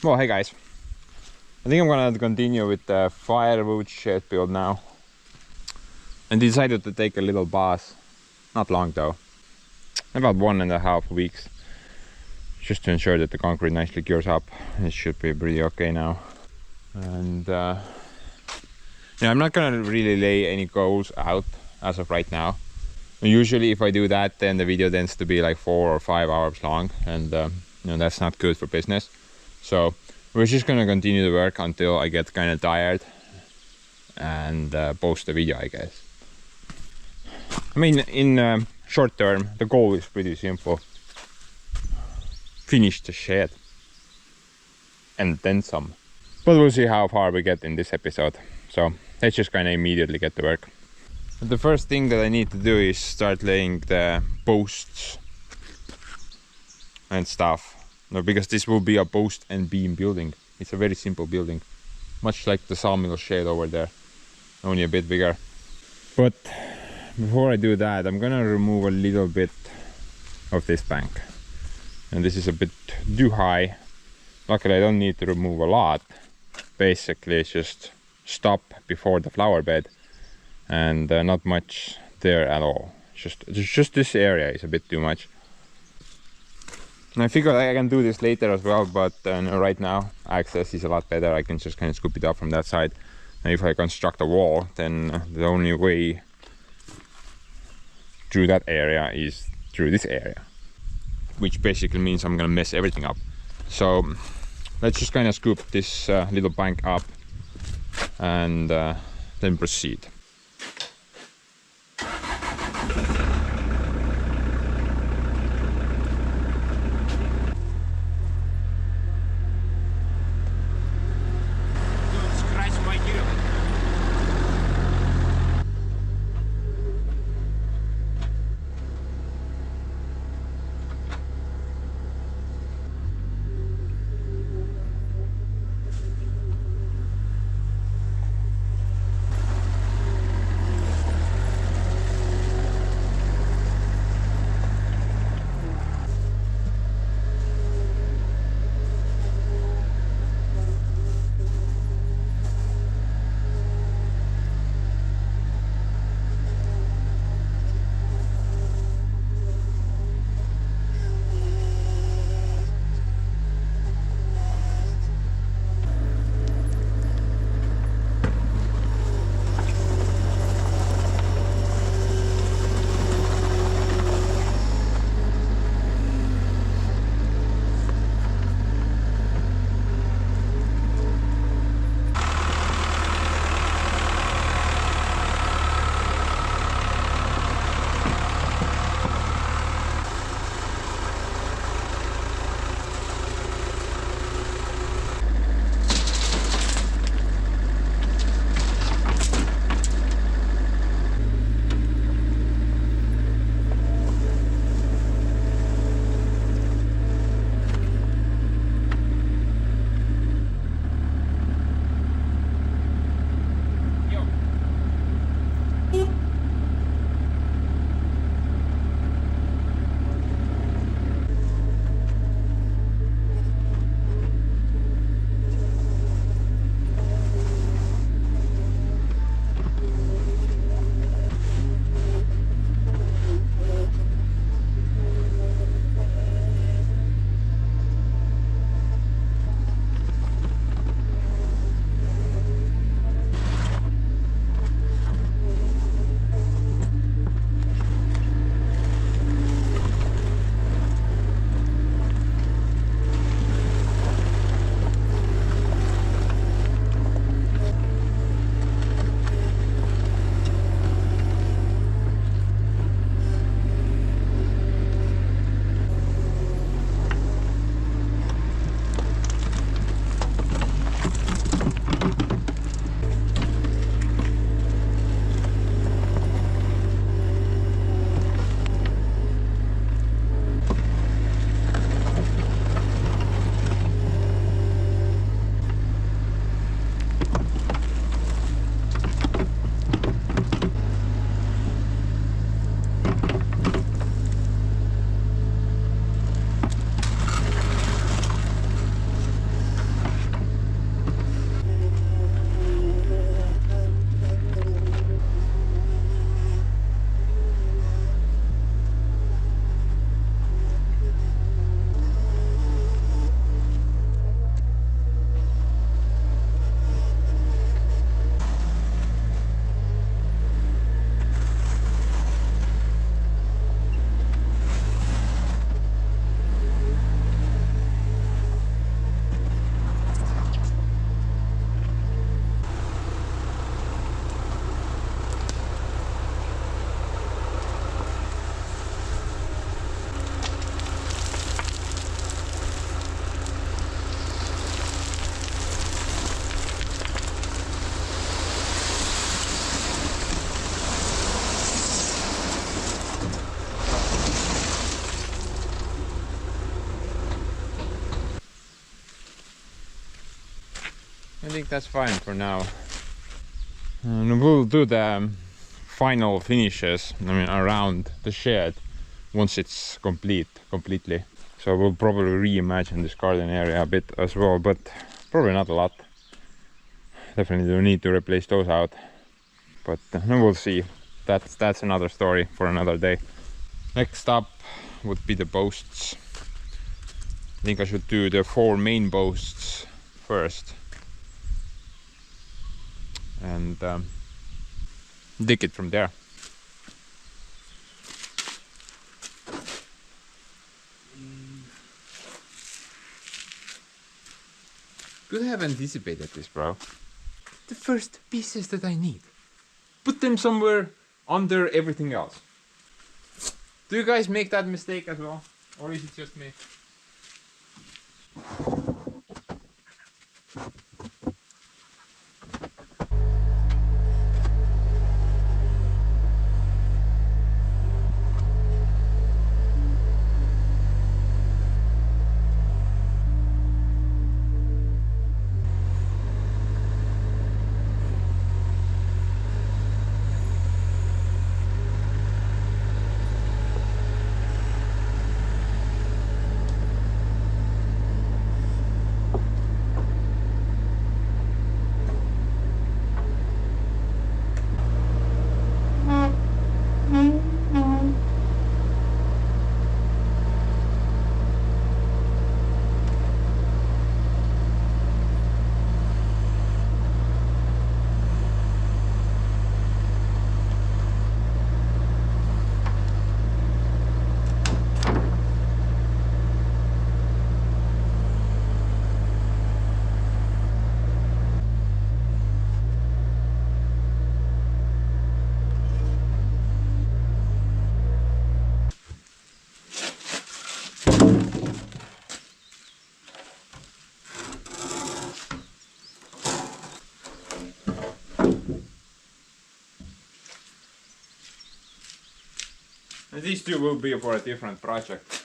Well, hey guys, I think I'm gonna continue with the firewood shed build now. And decided to take a little bath, not long though, about 1.5 weeks, just to ensure that the concrete nicely cures up. It should be pretty okay now. And yeah, I'm not gonna really lay any goals out as of right now. Usually if I do that, then the video tends to be like 4 or 5 hours long, and you know, that's not good for business. So we're just gonna continue to work until I get kind of tired and post the video, I guess. I mean, in short term, the goal is pretty simple. Finish the shed and then some. But we'll see how far we get in this episode. So let's just kind of immediately get to work. The first thing that I need to do is start laying the posts and stuff. No, because this will be a post and beam building. It's a very simple building, much like the sawmill shed over there, only a bit bigger. But before I do that, I'm gonna remove a little bit of this bank. And this is a bit too high. Luckily I don't need to remove a lot. Basically it's just stop before the flower bed, and not much there at all. Just this area is a bit too much. And I figure I can do this later as well, but right now access is a lot better. I can just kind of scoop it up from that side. And if I construct a wall, then the only way through that area is through this area, which basically means I'm gonna mess everything up. So let's just kind of scoop this little bank up and then proceed. I think that's fine for now. And we'll do the final finishes, I mean, around the shed once it's completely. So we'll probably reimagine this garden area a bit as well, but probably not a lot. Definitely do need to replace those out, but we'll see. That's another story for another day. Next up would be the posts. I think I should do the 4 main posts first and dig it from there. Could have anticipated this, bro. The first pieces that I need. Put them somewhere under everything else. Do you guys make that mistake as well? Or is it just me? And these two will be for a different project.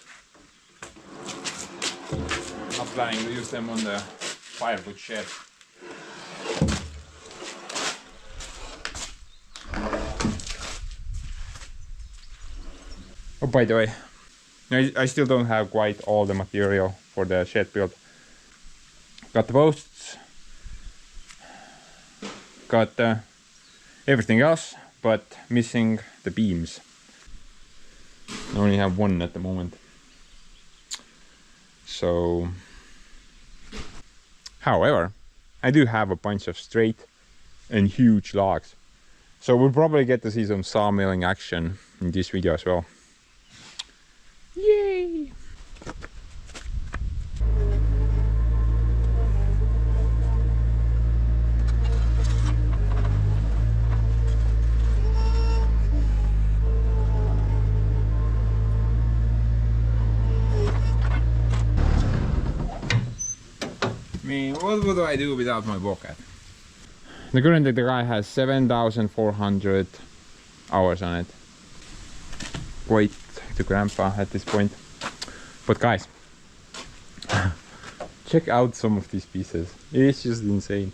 I'm not planning to use them on the firewood shed. Oh, by the way, I still don't have quite all the material for the shed build. Got the posts, got everything else, but missing the beams. I only have one at the moment. So, however, I do have a bunch of straight and huge logs. So we'll probably get to see some sawmilling action in this video as well. Yay! I mean, what would I do without my bobcat? Currently the guy has 7,400 hours on it. Quite the grandpa at this point. But guys, check out some of these pieces. It's just insane.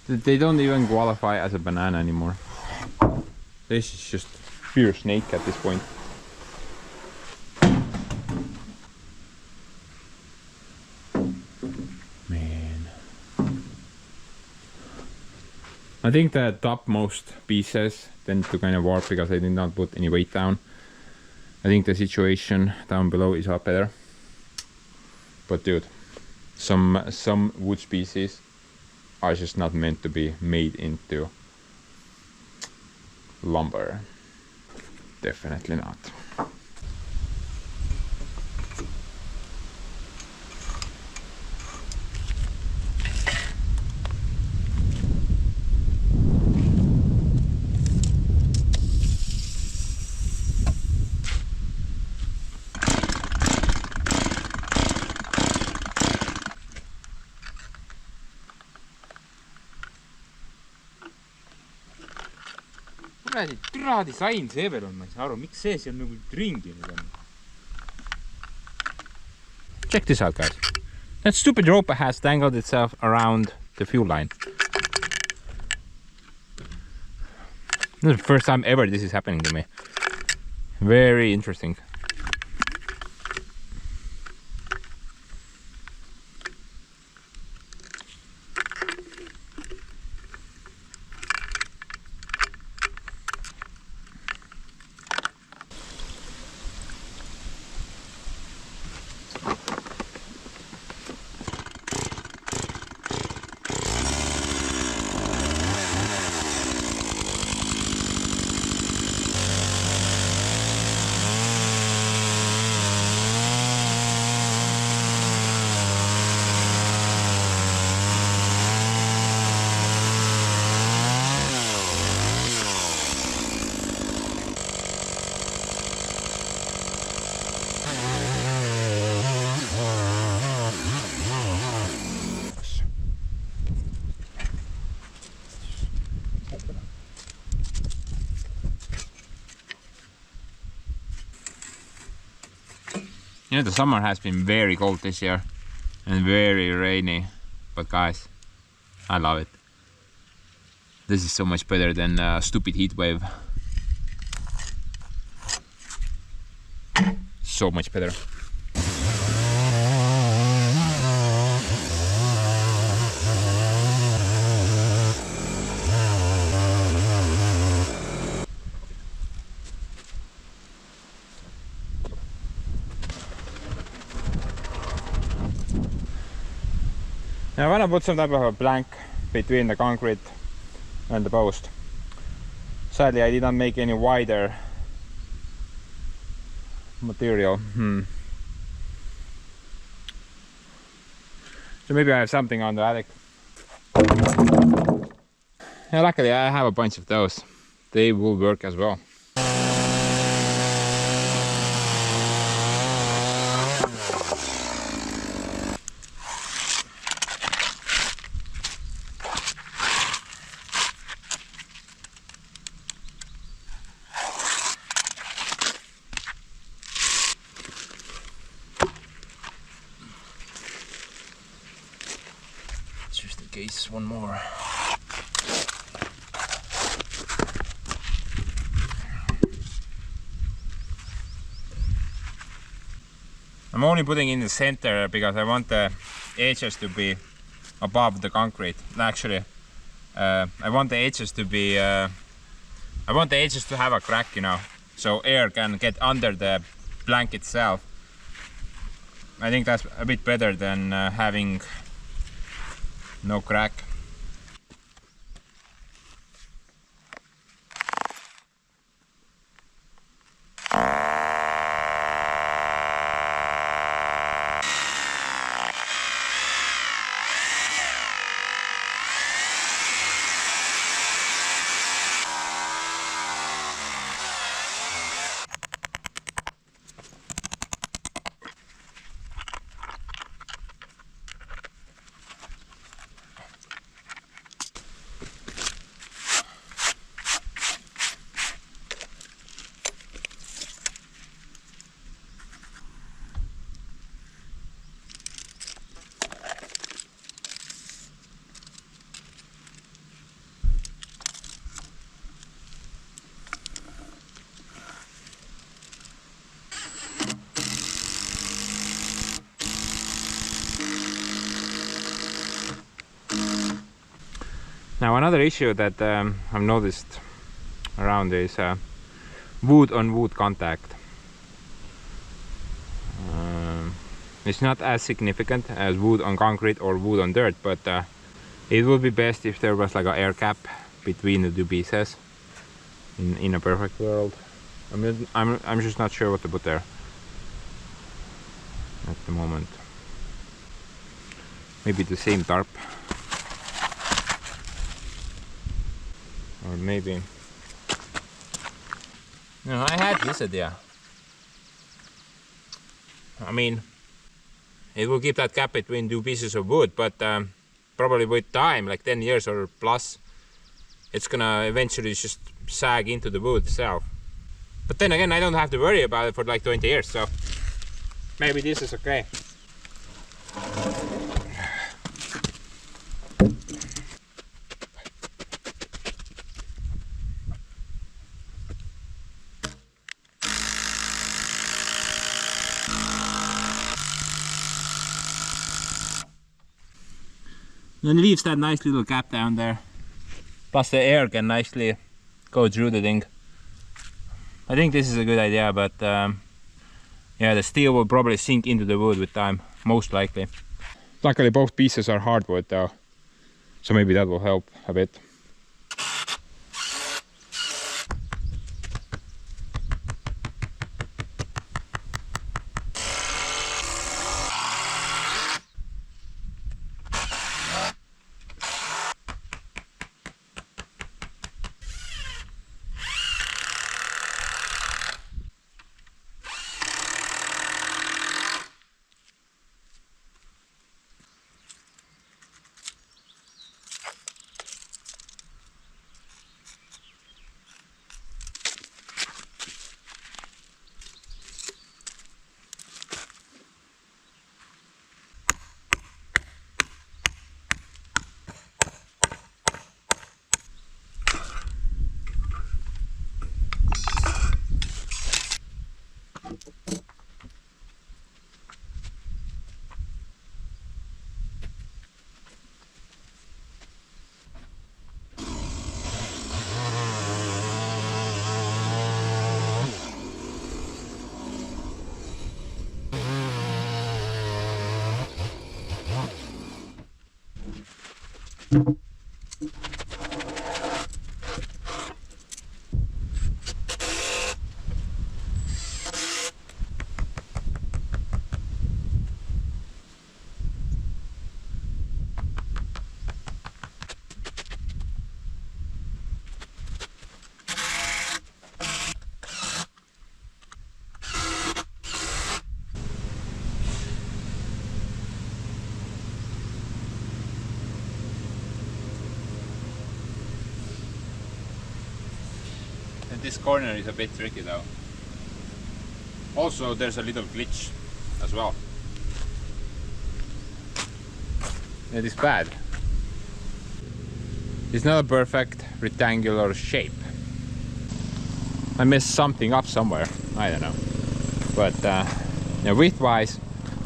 They don't even qualify as a banana anymore. This is just pure snake at this point. I think the topmost pieces tend to kind of warp because I did not put any weight down. I think the situation down below is a lot better. But dude, some wood species are just not meant to be made into lumber. Definitely not. Kuradi türa disain see veel on, ma ei saa aru, miks see seal nagu ringi nüüd on. Check this out, guys. That stupid rope has tangled itself around the fuel line. This is the first time ever this is happening to me. Very interesting. You know, the summer has been very cold this year and very rainy, but guys, I love it. This is so much better than a stupid heat wave. So much better. Now I want to put some type of a blank between the concrete and the post. Sadly, I did not make any wider material. So maybe I have something on the attic. Yeah, luckily I have a bunch of those. They will work as well. Just in case, one more. I'm only putting in the center because I want the edges to be above the concrete. Actually, I want the edges to be. I want the edges to have a crack, you know, so air can get under the plank itself. I think that's a bit better than having no crack. Now another issue that I've noticed around is wood on wood contact. It's not as significant as wood on concrete or wood on dirt, but it would be best if there was like an air gap between the two pieces in a perfect world. I'm just not sure what to put there at the moment. Maybe the same tarp. Or maybe, no, I had this idea. I mean, it will keep that gap between two pieces of wood, but probably with time, like 10 years or plus, it's gonna eventually just sag into the wood itself. But then again, I don't have to worry about it for like 20 years, so maybe this is okay. And it leaves that nice little gap down there. Plus the air can nicely go through the thing. I think this is a good idea, but yeah, the steel will probably sink into the wood with time, most likely. Luckily both pieces are hardwood though, so maybe that will help a bit. This corner is a bit tricky though. Also there's a little glitch as well. It is bad. It's not a perfect rectangular shape. I messed something up somewhere, I don't know. But yeah, width-wise,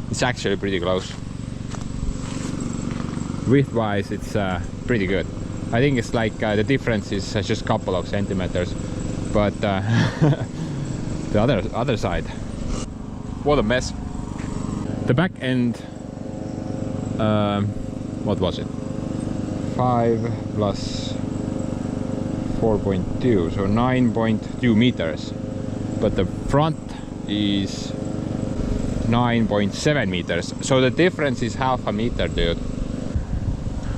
it's actually pretty close. Width-wise, it's pretty good. I think it's like the difference is just a couple of centimeters. But the other side, what a mess. The back end, what was it? 5 plus 4.2, so 9.2 meters. But the front is 9.7 meters. So the difference is half a meter, dude.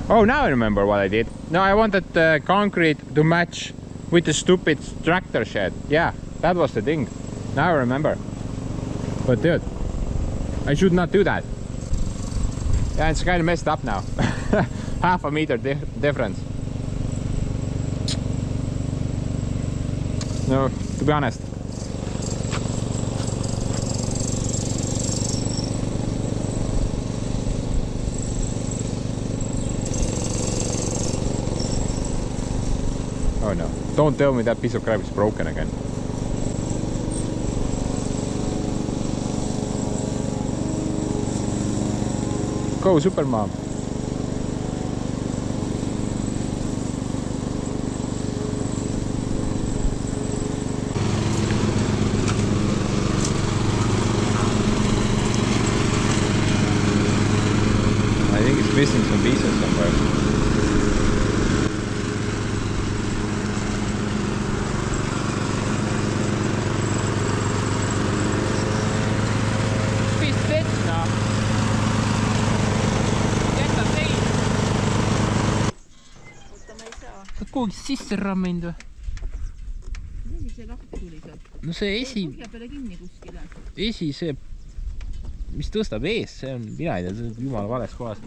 Oh, now I remember what I did. No, I wanted the concrete to match with the stupid tractor shed. Yeah, that was the thing. Now I remember. But dude, I should not do that. Yeah, it's kind of messed up now. Half a meter difference. No, to be honest. Oh no, don't tell me that piece of crap is broken again. Go, Supermom. I think it's missing some pieces somewhere. Kuhugi sisse ramminud või? Mis see lahk tuli sealt? No see Põhja peale kinni kuskile. see, mis tõstab ees, see on, mina ei tea, see on jumala vales kohas.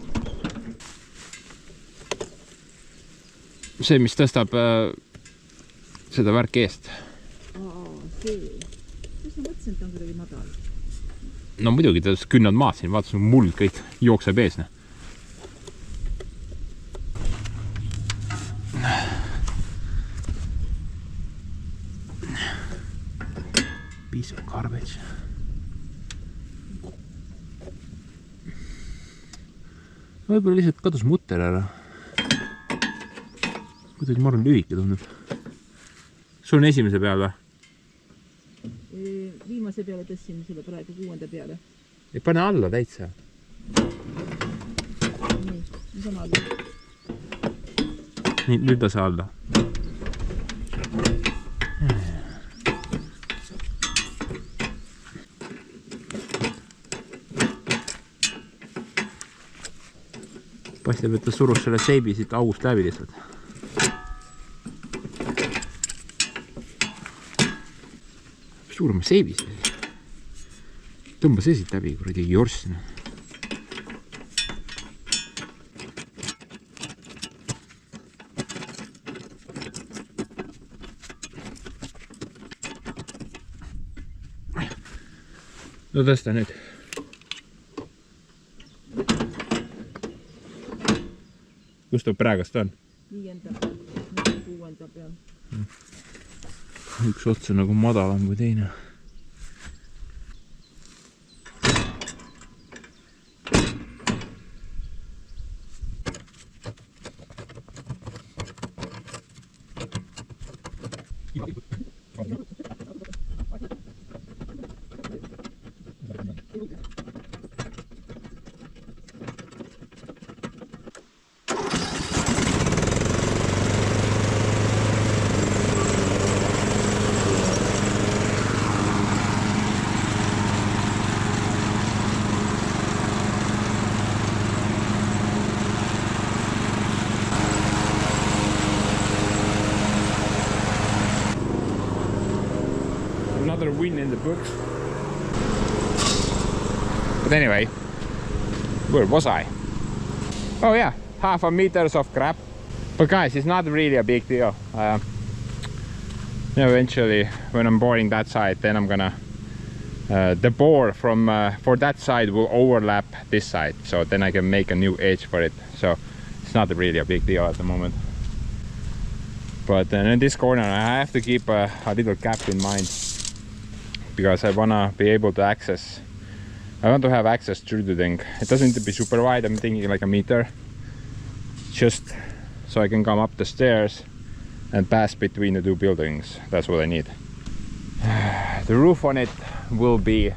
See, mis tõstab seda värki eest. See. Kas ma mõtlesin, et on kuidagi madal? No muidugi, ta künnad maad siin, vaatasin, muld kõik jookseb ees. Piece of garbage. võib-olla lihtsalt kadus mutter ära. Kuidagi ma arvan lühike tundub. Sul on esimese peal või? Viimase peale tõssin sulle praegu 6. peale. Ei pane alla täitsa. Nii, mis on alla? Nii, nüüd lase alla. Paistab, et ta surus selle seibi siit august läbi lihtsalt. Suurema seibi see. Tõmba see siit läbi, kuradi jorsina. No tõsta nüüd. Kus ta praegust on? 5. 6. peal. Üks ots on nagu madalam kui teine. Another win in the books. But anyway, where was I? Oh yeah, 0.5 meters of crap. But guys, it's not really a big deal. Eventually, when I'm boring that side, then I'm gonna the bore from for that side will overlap this side, so then I can make a new edge for it. So it's not really a big deal at the moment. But then in this corner, I have to keep a little gap in mind, because I wanna be able to access. I want to have access through the thing. It doesn't need to be super wide. I'm thinking like a meter, just so I can come up the stairs and pass between the two buildings. That's what I need. The roof on it will be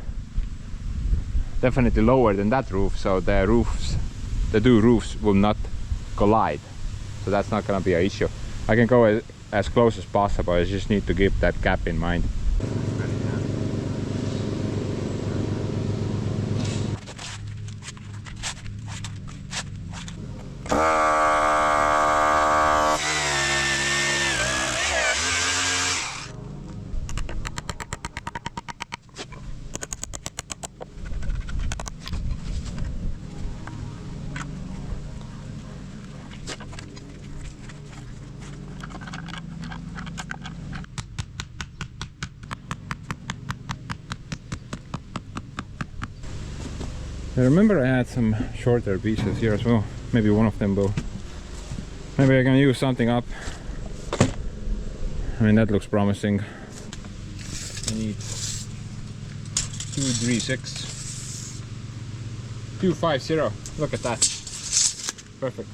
definitely lower than that roof, so the two roofs will not collide. So that's not gonna be an issue. I can go as close as possible. I just need to keep that gap in mind. I remember I had some shorter pieces here as well. Maybe one of them will. Maybe I can use something up. I mean, that looks promising. I need 236. 250. Look at that. Perfect.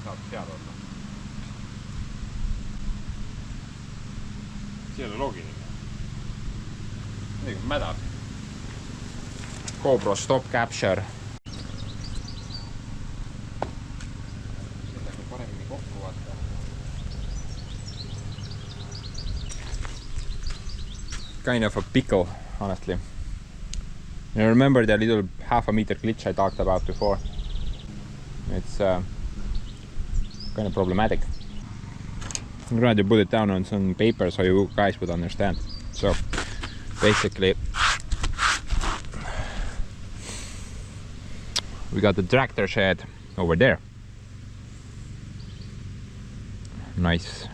saab seal olla. See ei ole loogiline. Midagi mädab. GoPro stop capture. Sellega paremini kokku vaata. Kind of a pickle, honestly. You remember that little half-a-meter glitch I talked about before? It's kind of problematic. I'm going to put it down on some paper so you guys would understand. So basically we got the tractor shed over there. Nice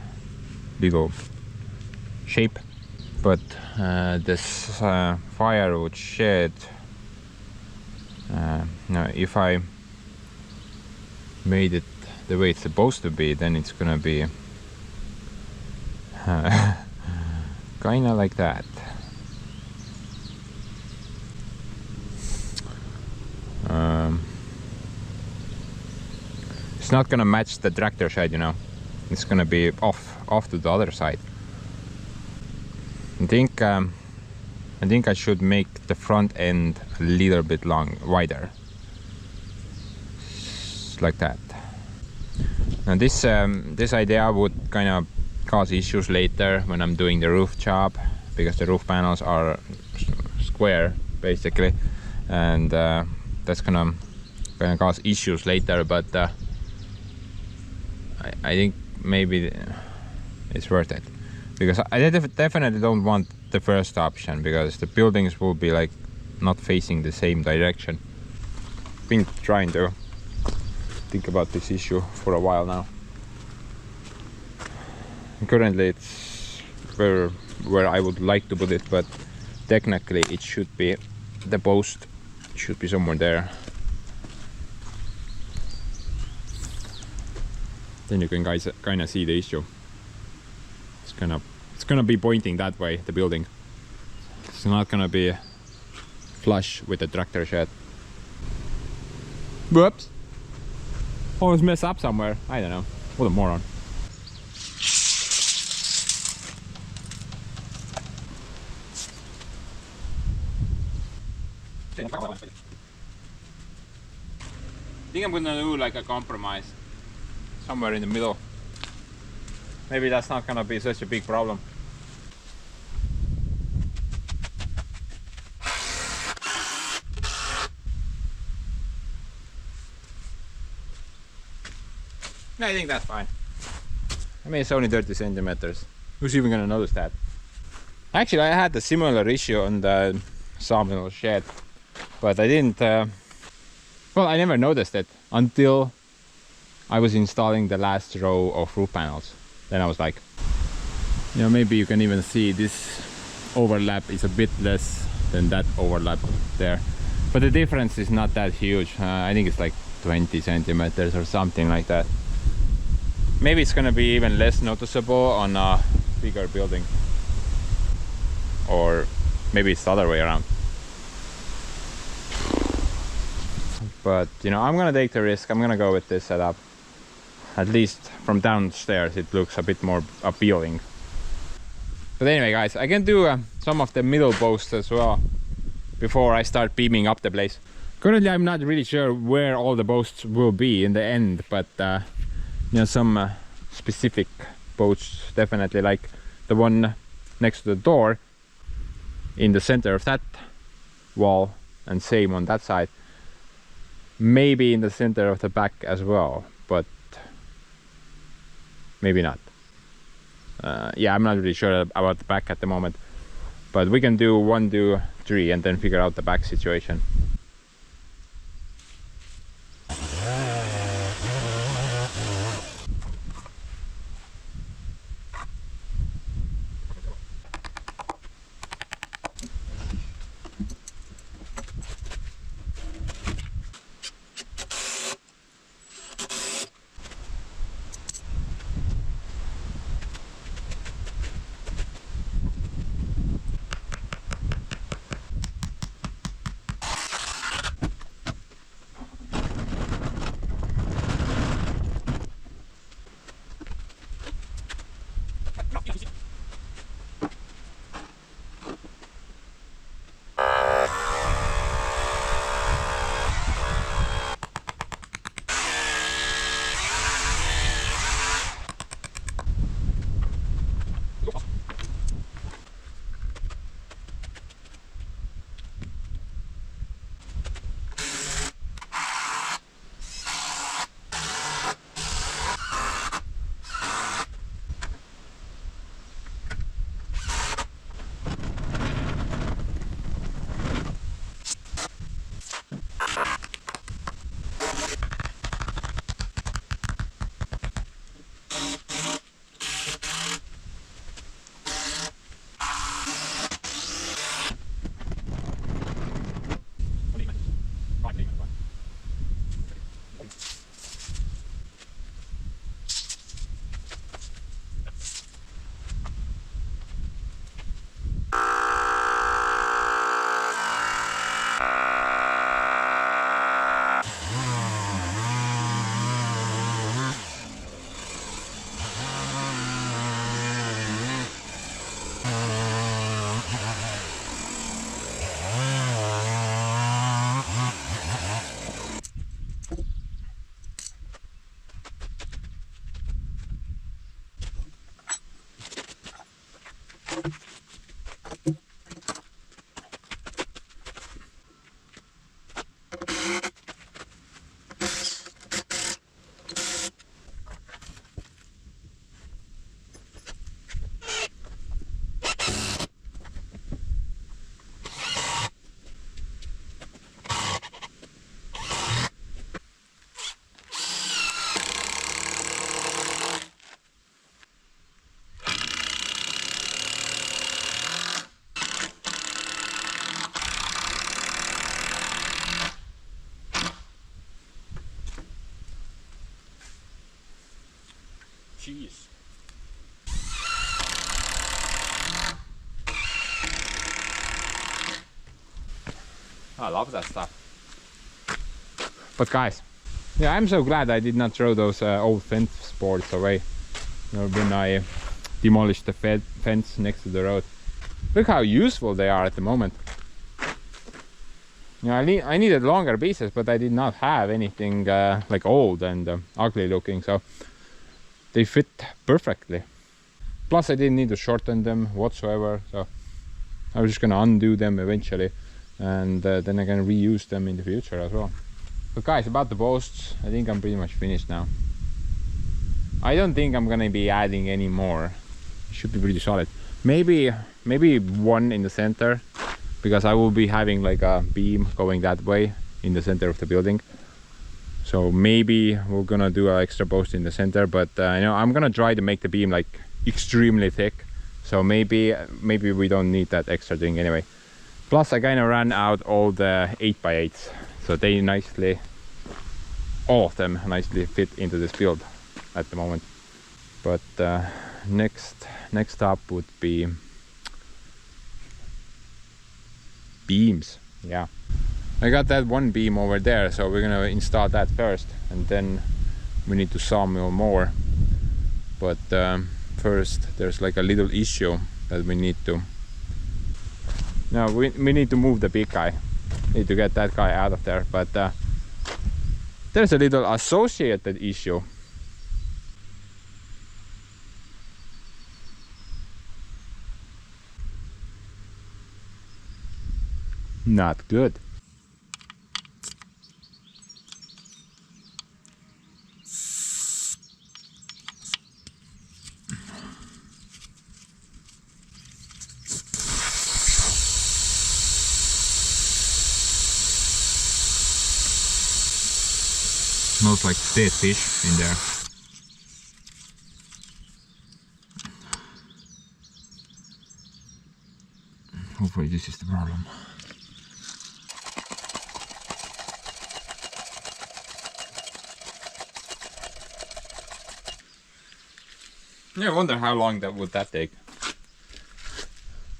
little shape. But this firewood shed, now if I made it the way it's supposed to be, then it's gonna be kinda like that. It's not gonna match the tractor shed, you know. It's gonna be off to the other side. I think I should make the front end a little bit wider, just like that. Now this idea would kind of cause issues later when I'm doing the roof job, because the roof panels are square basically, and that's gonna cause issues later. But I think maybe it's worth it. Because I definitely don't want the first option, because the buildings will be like not facing the same direction. Been trying to think about this issue for a while now. And currently it's where I would like to put it, but technically it should be, the post should be somewhere there. Then you can guys kind of see the issue. It's gonna be pointing that way, the building. It's not gonna be flush with the tractor shed. Whoops! Always mess up somewhere. I don't know. What a moron. I think I'm gonna do like a compromise somewhere in the middle. Maybe that's not gonna be such a big problem. I think that's fine. I mean, it's only 30 centimeters. Who's even gonna notice that? Actually, I had a similar issue on the sawmill shed, but I didn't. Well, I never noticed it until I was installing the last row of roof panels. Then I was like, you know, maybe you can even see this overlap is a bit less than that overlap there. But the difference is not that huge. I think it's like 20 centimeters or something like that. Maybe it's gonna be even less noticeable on a bigger building. Or maybe it's the other way around. But, you know, I'm gonna take the risk. I'm gonna go with this setup. At least from downstairs it looks a bit more appealing. But anyway guys, I can do some of the middle posts as well before I start beaming up the place. Currently I'm not really sure where all the posts will be in the end, but you know, some specific posts definitely, like the one next to the door in the center of that wall, and same on that side. Maybe in the center of the back as well, but maybe not. Yeah, I'm not really sure about the back at the moment, but we can do 1, 2, 3 and then figure out the back situation. cheese. I love that stuff. But guys, yeah, I'm so glad I did not throw those old fence boards away when I demolished the fence next to the road. Look how useful they are at the moment. You know, I needed longer pieces, but I did not have anything like old and ugly looking, so they fit perfectly. Plus I didn't need to shorten them whatsoever, so I was just gonna undo them eventually, and then I can reuse them in the future as well. But guys, about the posts, I think I'm pretty much finished now. I don't think I'm gonna be adding any more. It should be pretty solid. Maybe one in the center, because I will be having like a beam going that way in the center of the building. So maybe we're gonna do an extra post in the center, but you know, I'm gonna try to make the beam like extremely thick. So maybe we don't need that extra thing anyway. Plus I kind of ran out all the 8x8s, so they nicely, all of them nicely fit into this build at the moment. But next up would be beams. Yeah, I got that one beam over there, so we're gonna install that first, and then we need to sawmill more. But first there's like a little issue that we need to, no, we need to move the big guy. Need to get that guy out of there, but there's a little associated issue. Not good. Smells like dead fish in there. Hopefully this is the problem. Yeah, I wonder how long that would take.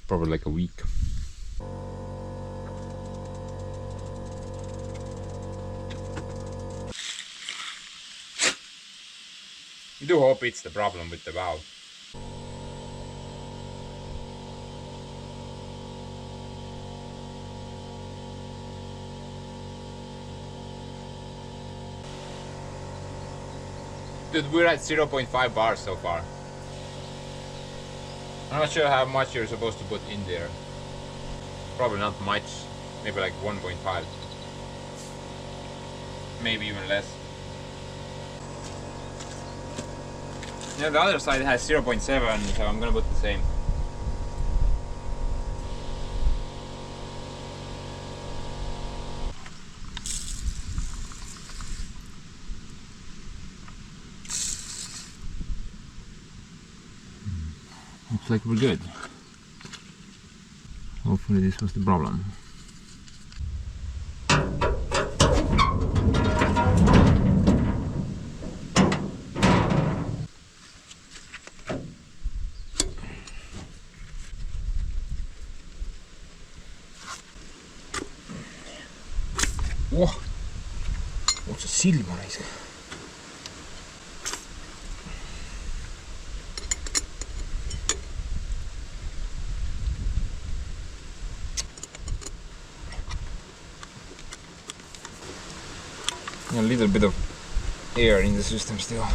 Probably like a week. I do hope it's the problem with the valve. Dude, we're at 0.5 bars so far. I'm not sure how much you're supposed to put in there. Probably not much. Maybe like 1.5. Maybe even less. Yeah, the other side has 0.7, so I'm gonna put the same. Looks like we're good. Hopefully this was the problem. Wow, what's a silver is? A little bit of air in the system still.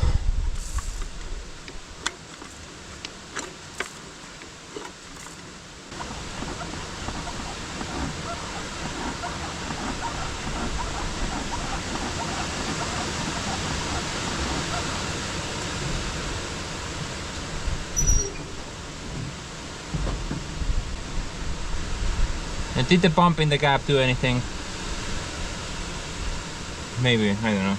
And did the bump in the gap do anything? Maybe, I don't know.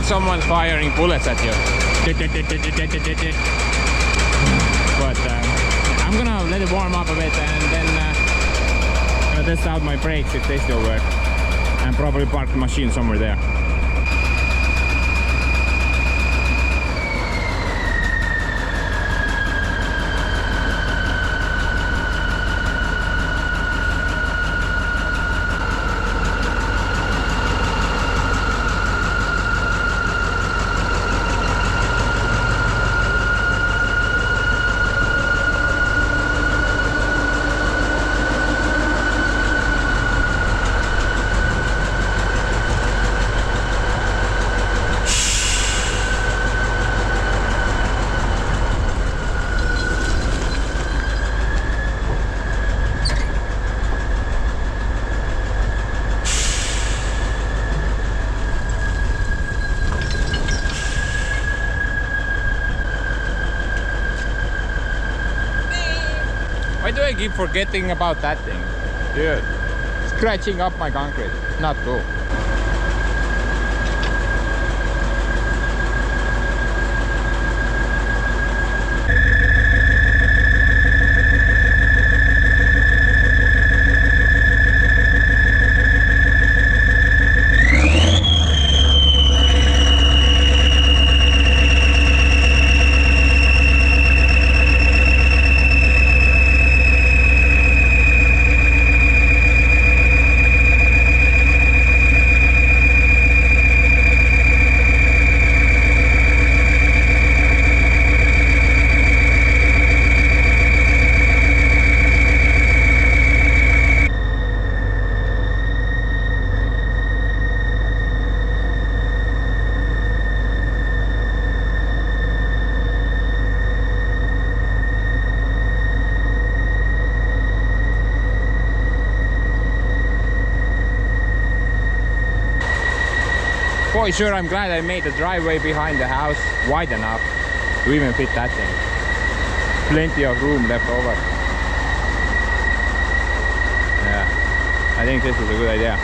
like someone's firing bullets at you. But I'm gonna let it warm up a bit and then gonna test out my brakes if they still work. And probably park the machine somewhere there. Why do I keep forgetting about that thing? Dude, scratching up my concrete. Not cool. Boy, sure, I'm glad I made the driveway behind the house wide enough to even fit that thing. Plenty of room left over. Yeah, I think this is a good idea.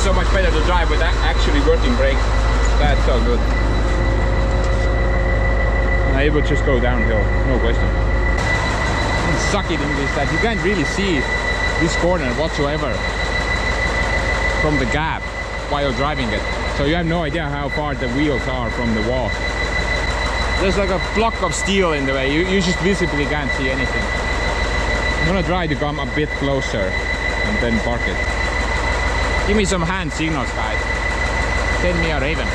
So much better to drive with actually working brakes. That's so good. Now it will just go downhill, no question. And sucky thing is that you can't really see this corner whatsoever from the gap while you're driving it. So you have no idea how far the wheels are from the wall. There's like a block of steel in the way. You just visibly can't see anything. I'm gonna try to come a bit closer and then park it. Give me some hand signals, guys. Send me a raven.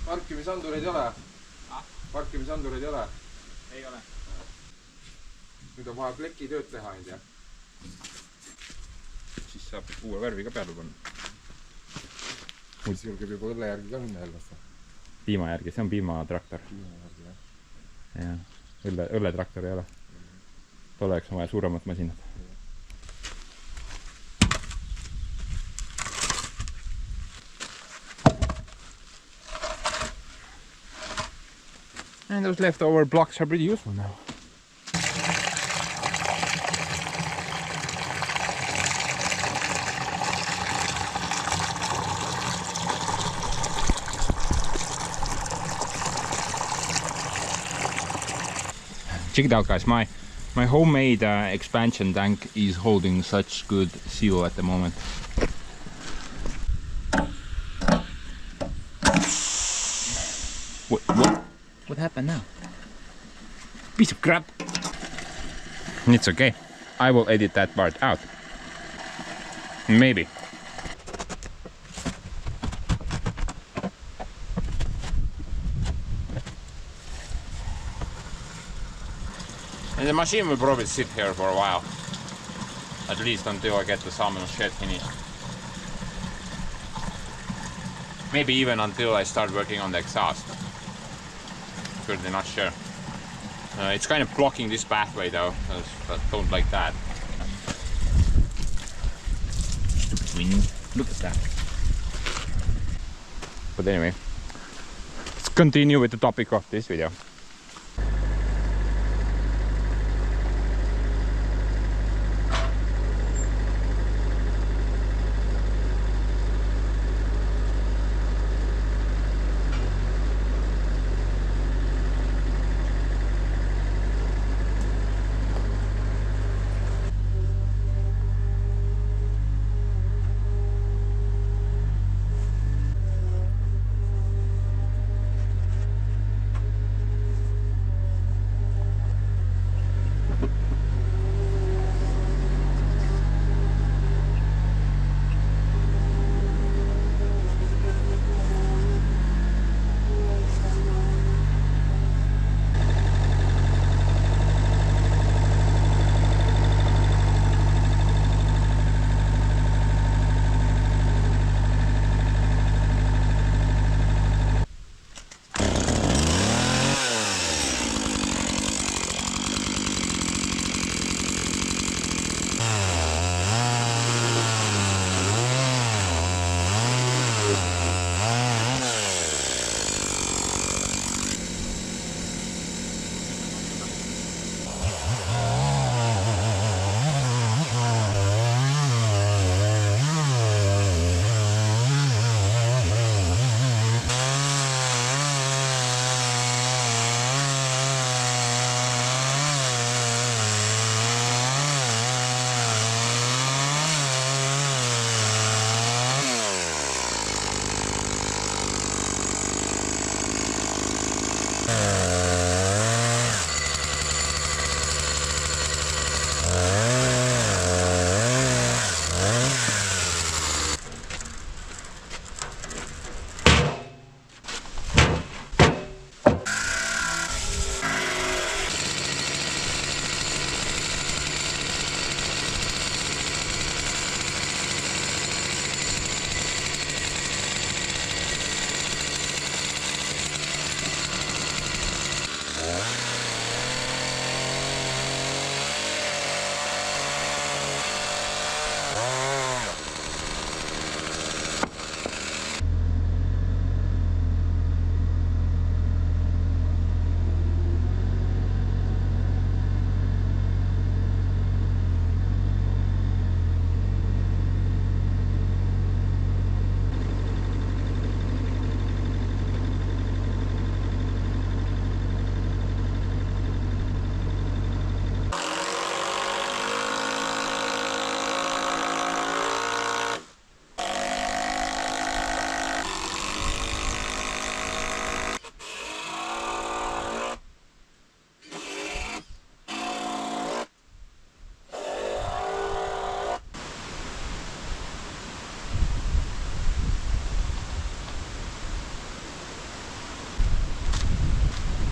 Parkimisandureid ei ole? Ah? Parkimisandureid ei ole? Ei ole. nüüd on vaja plekitööd teha, ei tea. Siis saab uue värvi ka peale panna. Siin käib juba õlle järgi ka minna jällast. Piima järgi, see on piimatraktor. Piima järgi, jah. Ja, õlletraktor ei ole. Tolleks on vaja suuremat masinat. And those leftover blocks are pretty useful now. Check it out, guys. My homemade expansion tank is holding such good seal at the moment. What happened now? Piece of crap. It's okay. I will edit that part out. Maybe. And the machine will probably sit here for a while. At least until I get the sawmill shed finished. Maybe even until I start working on the exhaust. Really not sure. It's kind of blocking this pathway though. I don't like that. Stupid wind. Look at that. But anyway, let's continue with the topic of this video.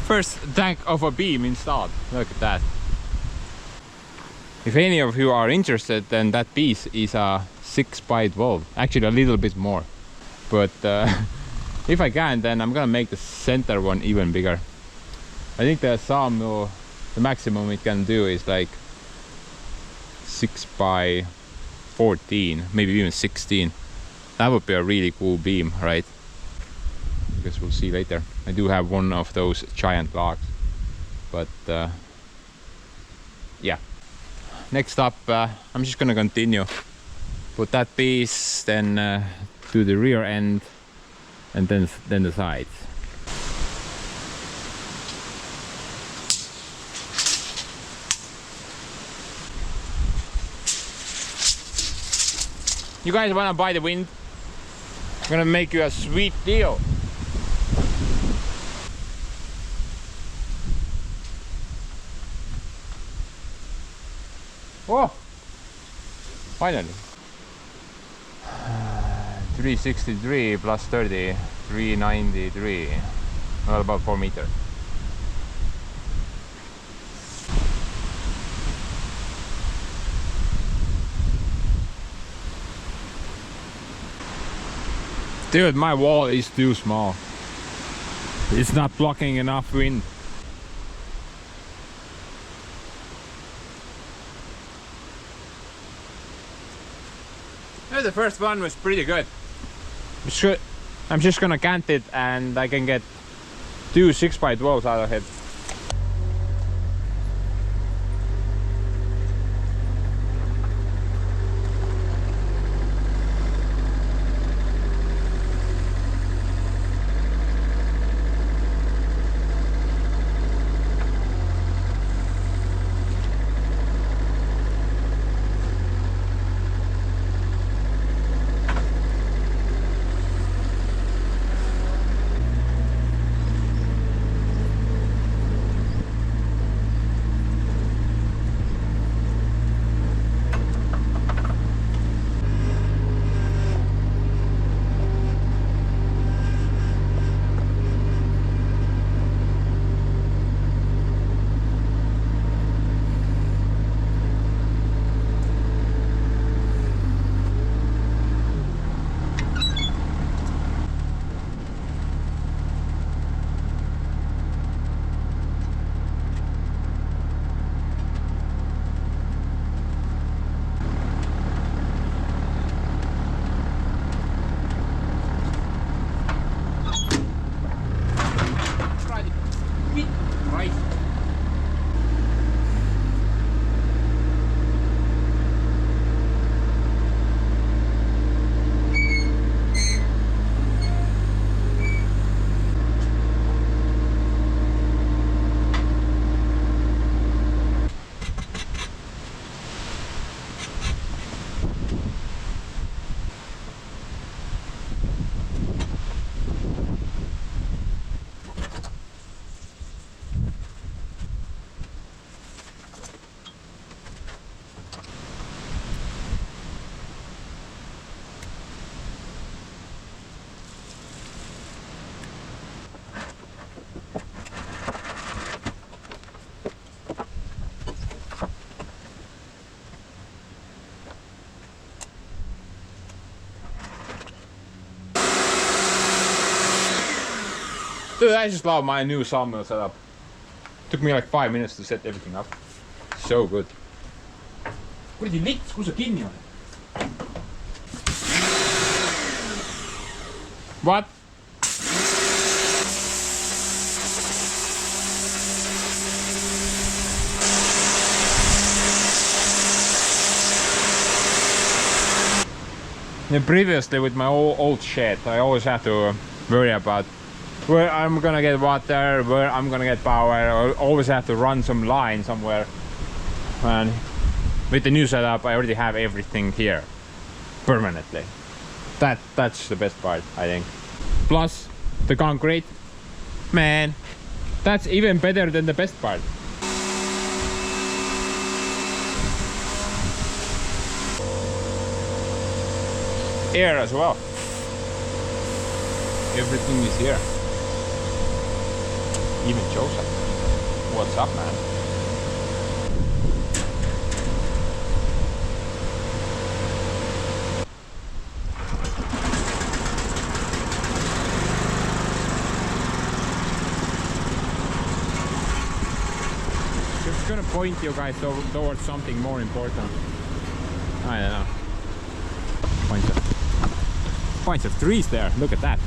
First tank of a beam installed. Look at that. If any of you are interested, then that piece is a 6x12, actually a little bit more. But if I can, then I'm gonna make the center one even bigger. I think the sawmill, the maximum it can do is like 6x14, maybe even 16. That would be a really cool beam, right? Because we'll see later. I do have one of those giant logs, but yeah. Next up, I'm just gonna continue. Put that piece, then do the rear end, and then the sides. You guys wanna buy the wind? I'm gonna make you a sweet deal. Oh! Finally. 363 plus 30, 393. Well, about 4 meters. Dude, my wall is too small. It's not blocking enough wind. Yeah, the first one was pretty good. I'm just gonna cant it and I can get 2 6x12s out of it. Dude, I just love my new sawmill setup. Took me like 5 minutes to set everything up. So good. Kuradi lits, kus sa kinni oled? What? Yeah, previously with my old shed, I always had to worry about where I'm gonna get water, where I'm gonna get power. I always have to run some line somewhere. And with the new setup, I already have everything here permanently. That's the best part, I think. Plus the concrete, man, that's even better than the best part. Air as well. Everything is here. Even Joseph. What's up, man? point you guys towards something more important. I don't know. Points of trees there. Look at that.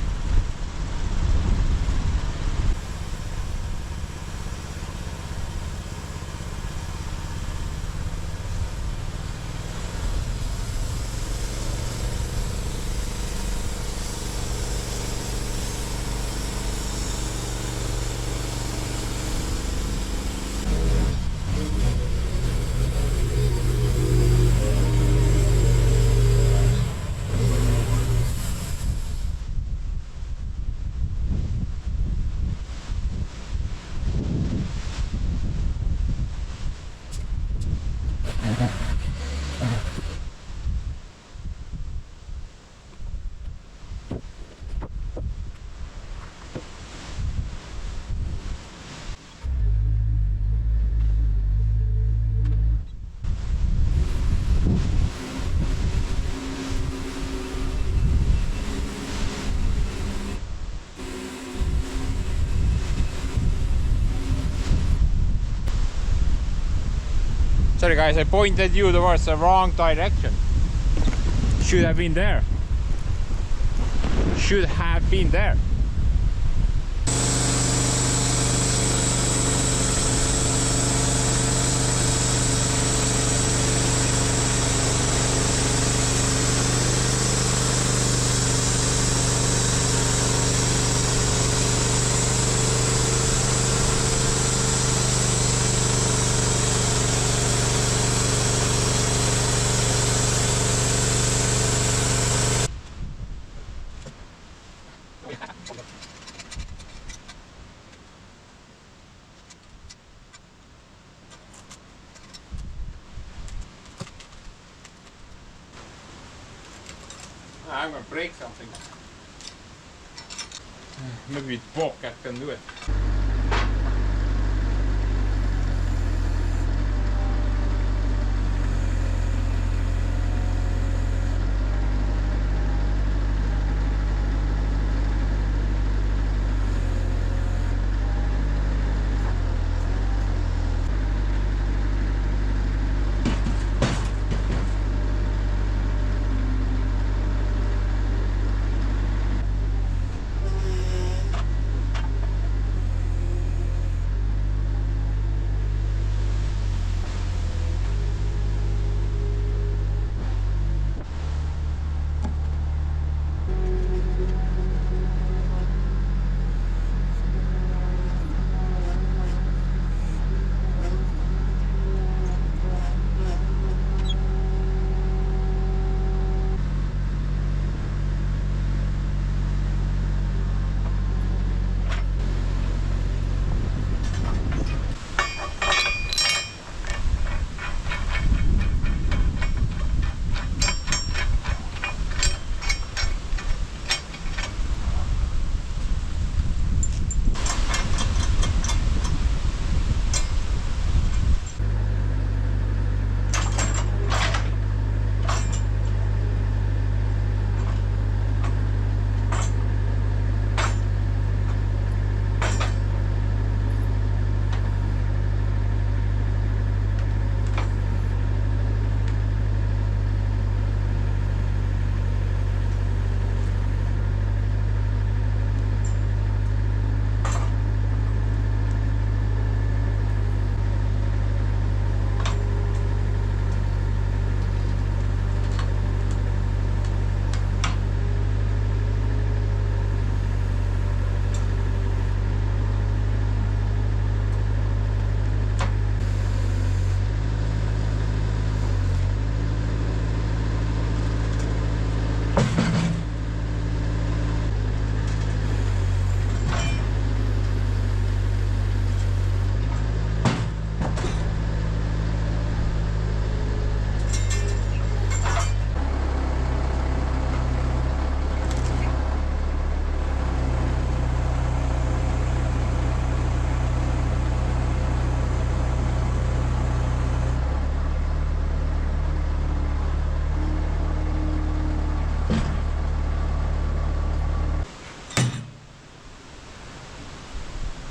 Sorry guys, I pointed you towards the wrong direction. Should have been there. Should have been there. I'm gonna break something. Maybe with Bobcat can do it.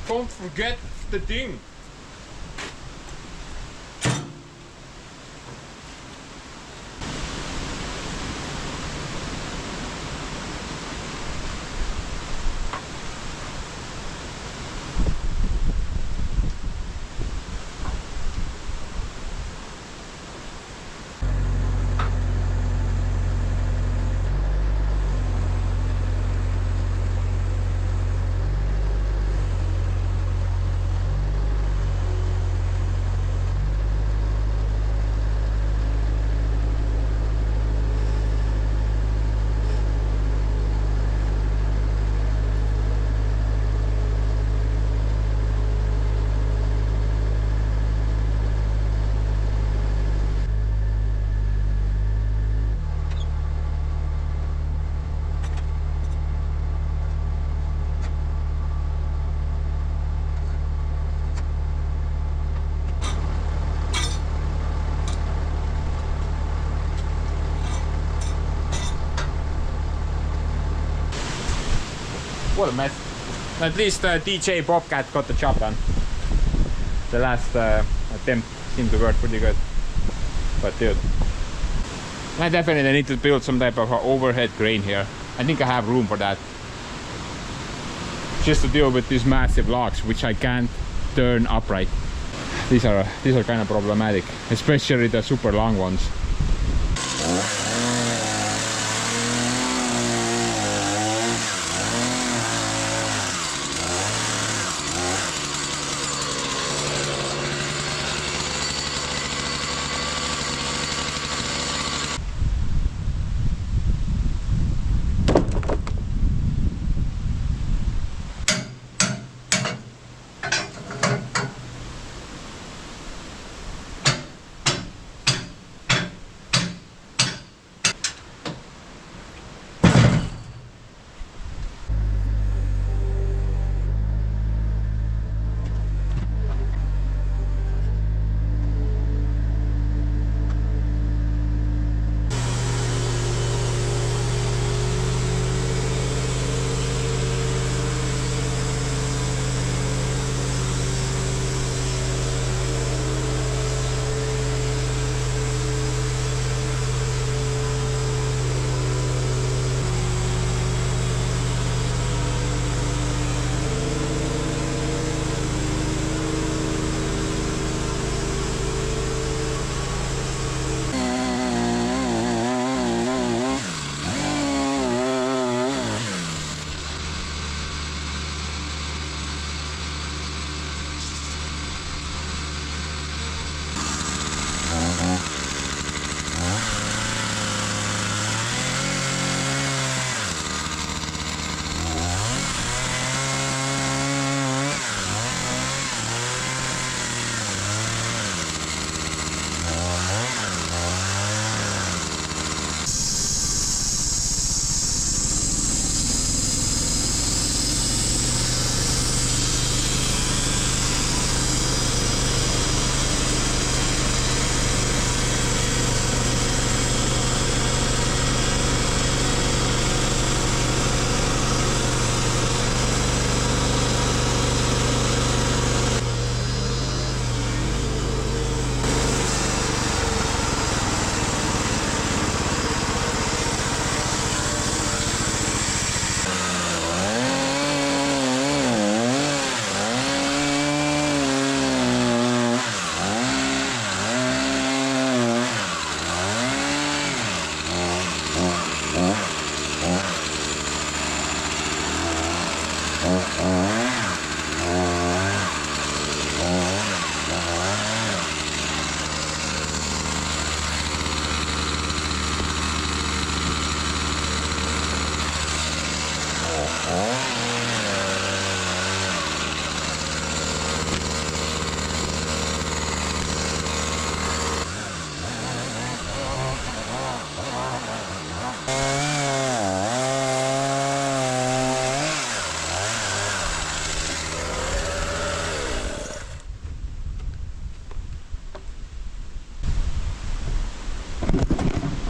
Don't forget the thing. What a mess. At least DJ Bobcat got the job done. The last attempt seemed to work pretty good. But dude, I definitely need to build some type of overhead crane here. I think I have room for that. Just to deal with these massive logs, which I can't turn upright. These are kind of problematic, especially the super long ones.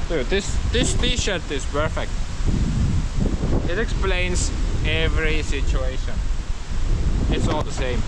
Dude, this t-shirt is perfect. It explains every situation. It's all the same.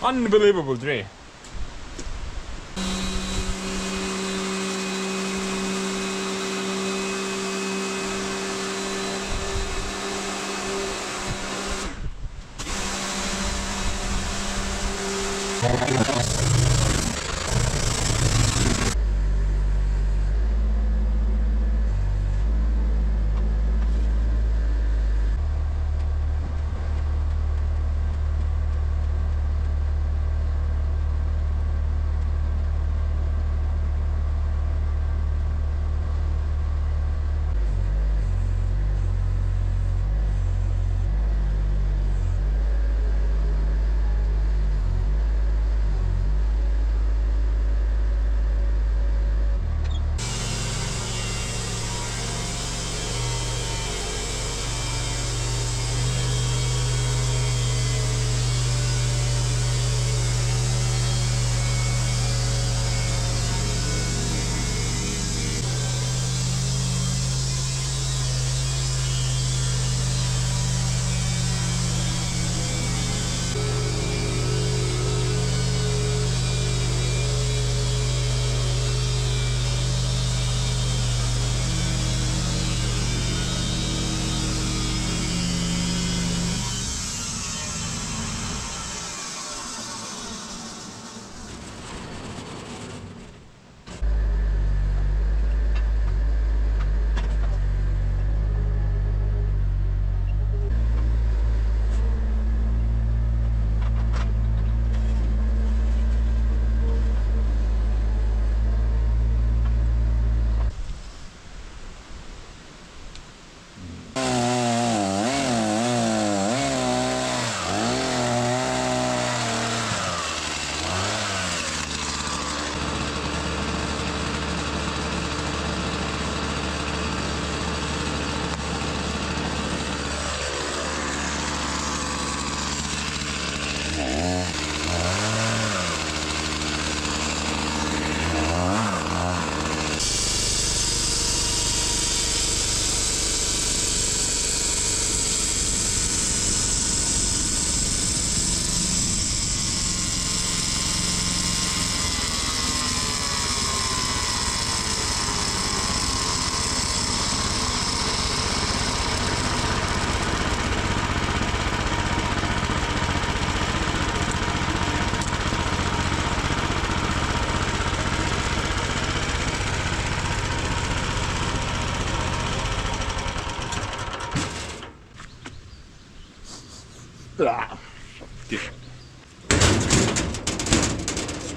Unbelievable tree.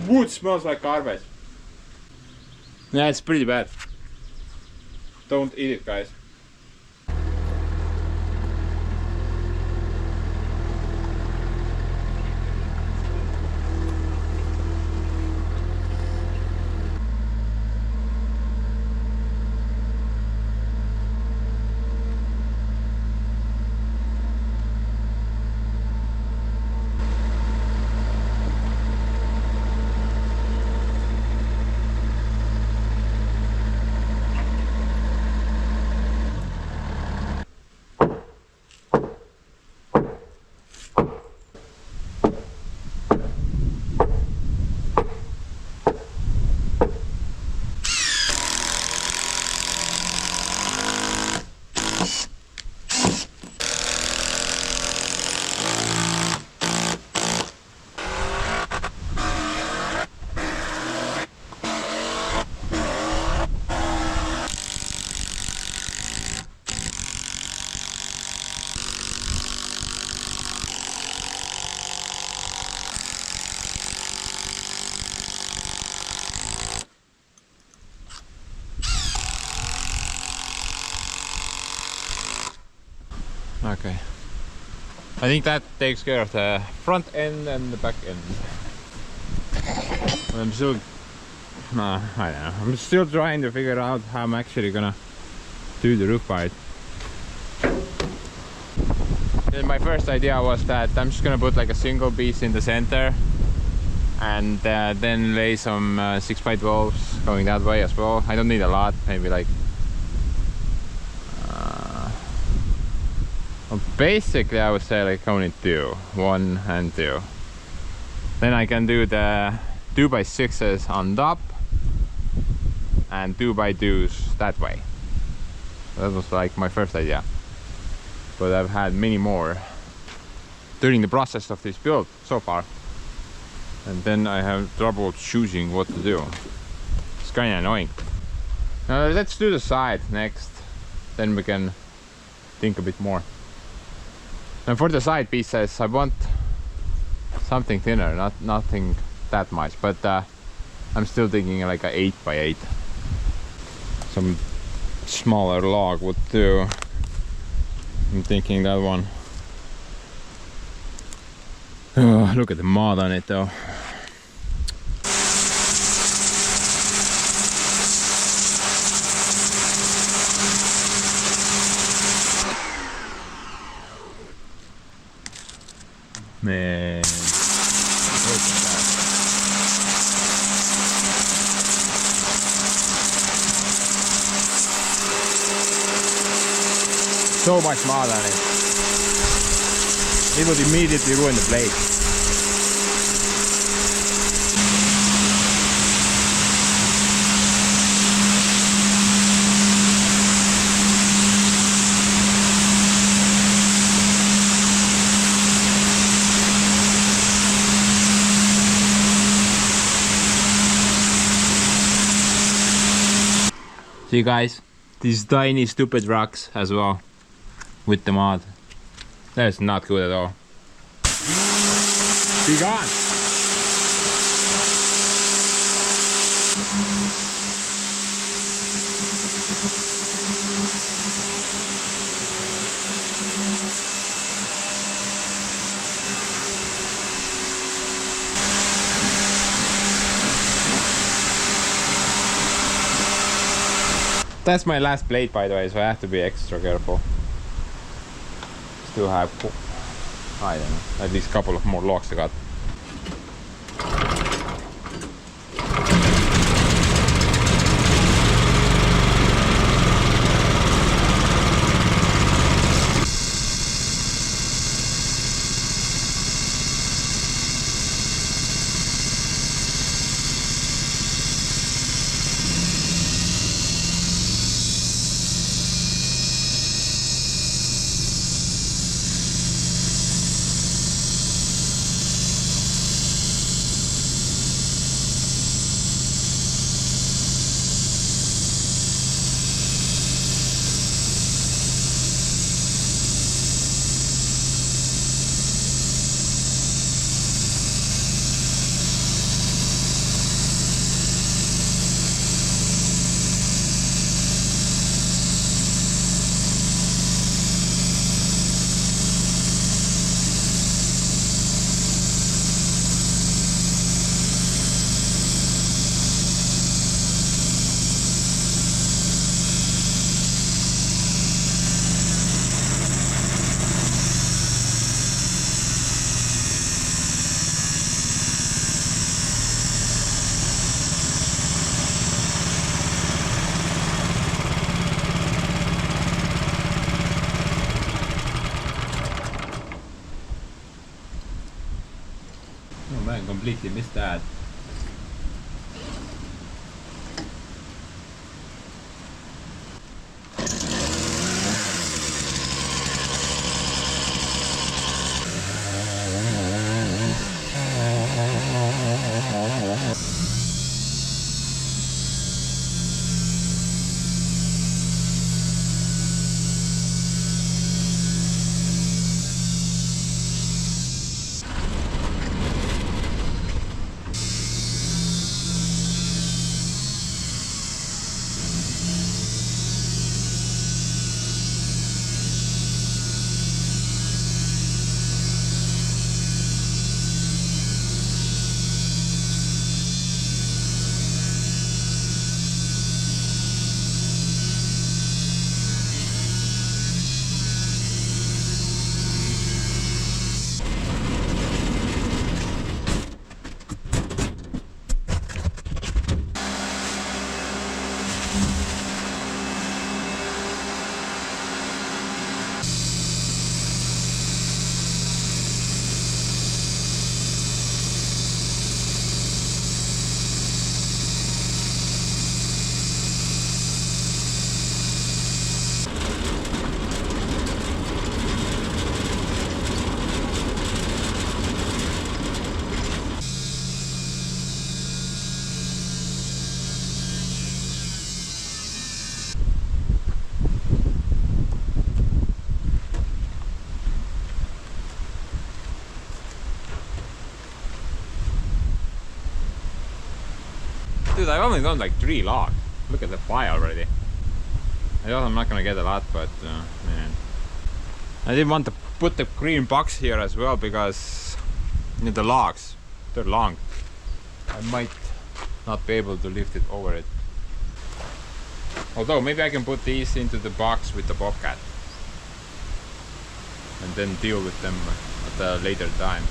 Wood smells like garbage. Yeah, it's pretty bad. Don't eat it, guys. Okay. I think that takes care of the front end and the back end. I'm still, I don't know. I'm still trying to figure out how I'm actually gonna do the roof part. And my first idea was that I'm just gonna put like a single piece in the center and then lay some 6x12s going that way as well. I don't need a lot, maybe like well, basically I would say like only two, 1 and 2. Then I can do the 2x6s on top and 2x2s that way. That was like my first idea, but I've had many more during the process of this build so far, and then I have trouble choosing what to do. It's kind of annoying. Now let's do the side next, then we can think a bit more. And for the side pieces I want something thinner, nothing that much, but I'm still thinking like a 8x8. Some smaller log would do. I'm thinking that one. Oh, look at the mud on it though. Man. So much mud on it. It would immediately ruin the blade. See guys, these tiny stupid rocks as well with the mud. That's not good at all. Be gone! That's my last blade, by the way, so I have to be extra careful. Still have, I don't know, at least a couple of more logs I got. Oh man, completely missed that. Dude, I've only done like 3 logs. Look at the fire already. I thought I'm not gonna get a lot, but man. I didn't want to put the green box here as well because the logs, they're long. I might not be able to lift it over it. Although maybe I can put these into the box with the bobcat and then deal with them at a later time.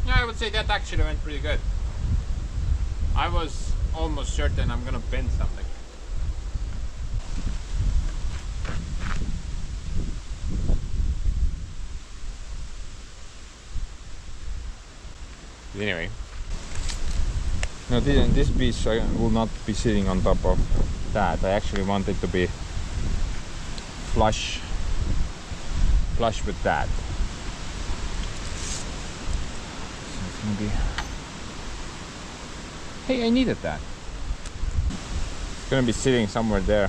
I would say that actually went pretty good. I was almost certain I'm gonna bend something. Anyway, no, this piece will not be sitting on top of that. I actually want it to be flush with that. Maybe. Hey, I needed that. It's gonna be sitting somewhere there.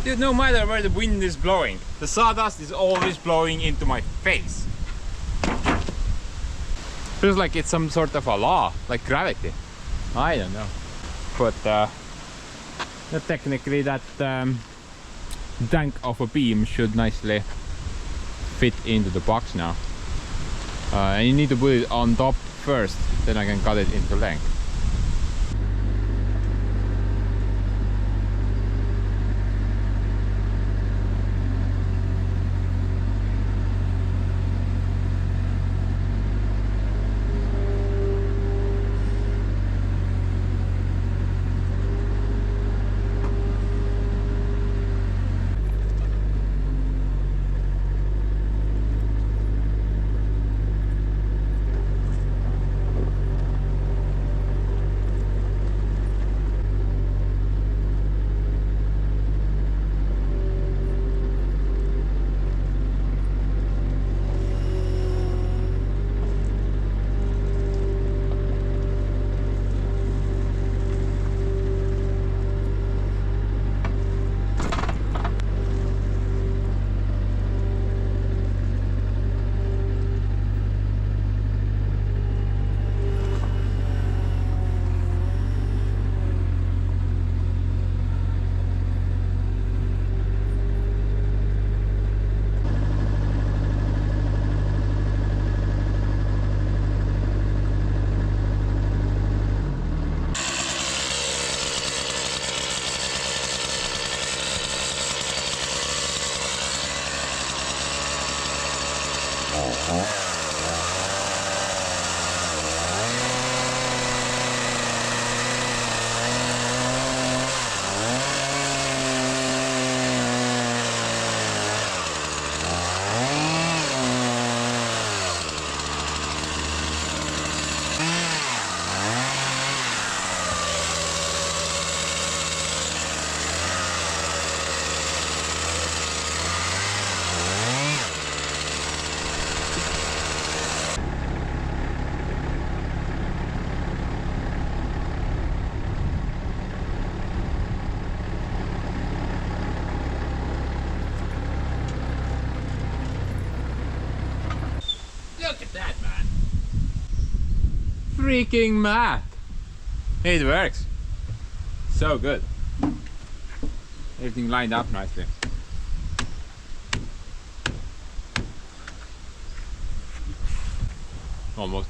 Dude, no matter where the wind is blowing, the sawdust is always blowing into my face. Feels like it's some sort of a law, like gravity. I don't know. But technically that dank of a beam should nicely fit into the box now. And you need to put it on top first, then I can cut it into length. Look at that, man! Freaking mad! It works! So good. Everything lined up nicely. Almost.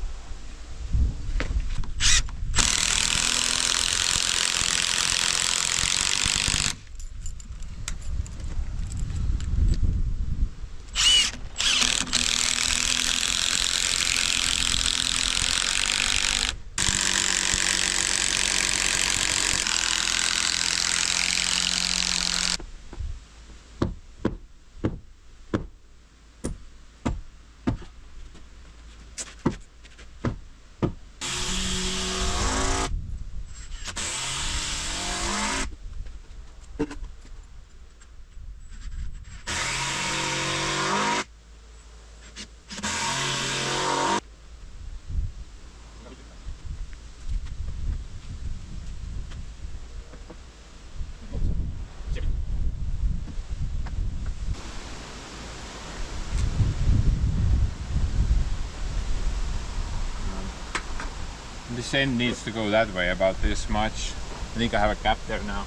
This end needs to go that way, about this much. I think I have a gap there now.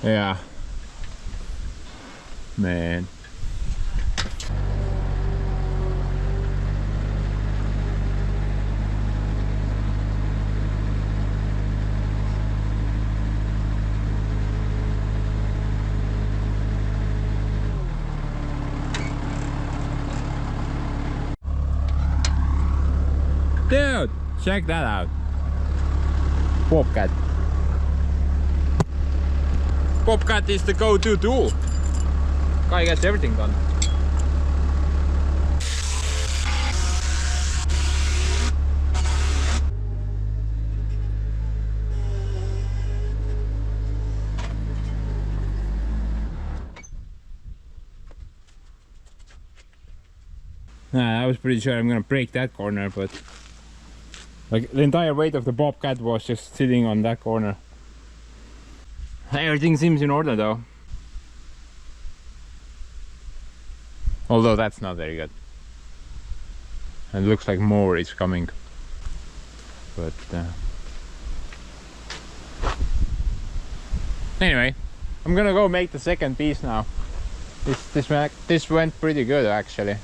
Yeah. Man. Dude, check that out. Bobcat. Bobcat is the go-to tool. Guy gets everything done. Nah, I was pretty sure I'm gonna break that corner, but like the entire weight of the Bobcat was just sitting on that corner. Everything seems in order though. Although that's not very good. And it looks like more is coming. But anyway, I'm gonna go make the second piece now. This went pretty good actually.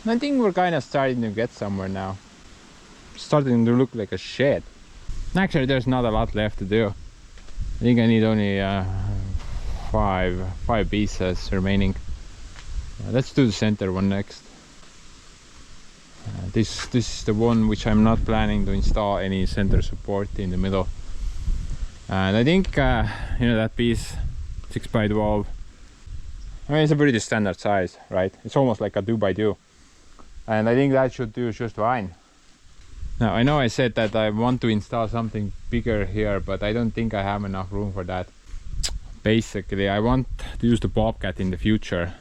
I think we're kind of starting to get somewhere now. Starting to look like a shed. Actually, there's not a lot left to do. I think I need only five pieces remaining. Let's do the center one next. This is the one which I'm not planning to install any center support in the middle. And I think you know, that piece 6x12. I mean, it's a pretty standard size, right? It's almost like a 2x2, and I think that should do just fine. Now I know I said that I want to install something bigger here, but I don't think I have enough room for that. Basically, I want to use the Bobcat in the future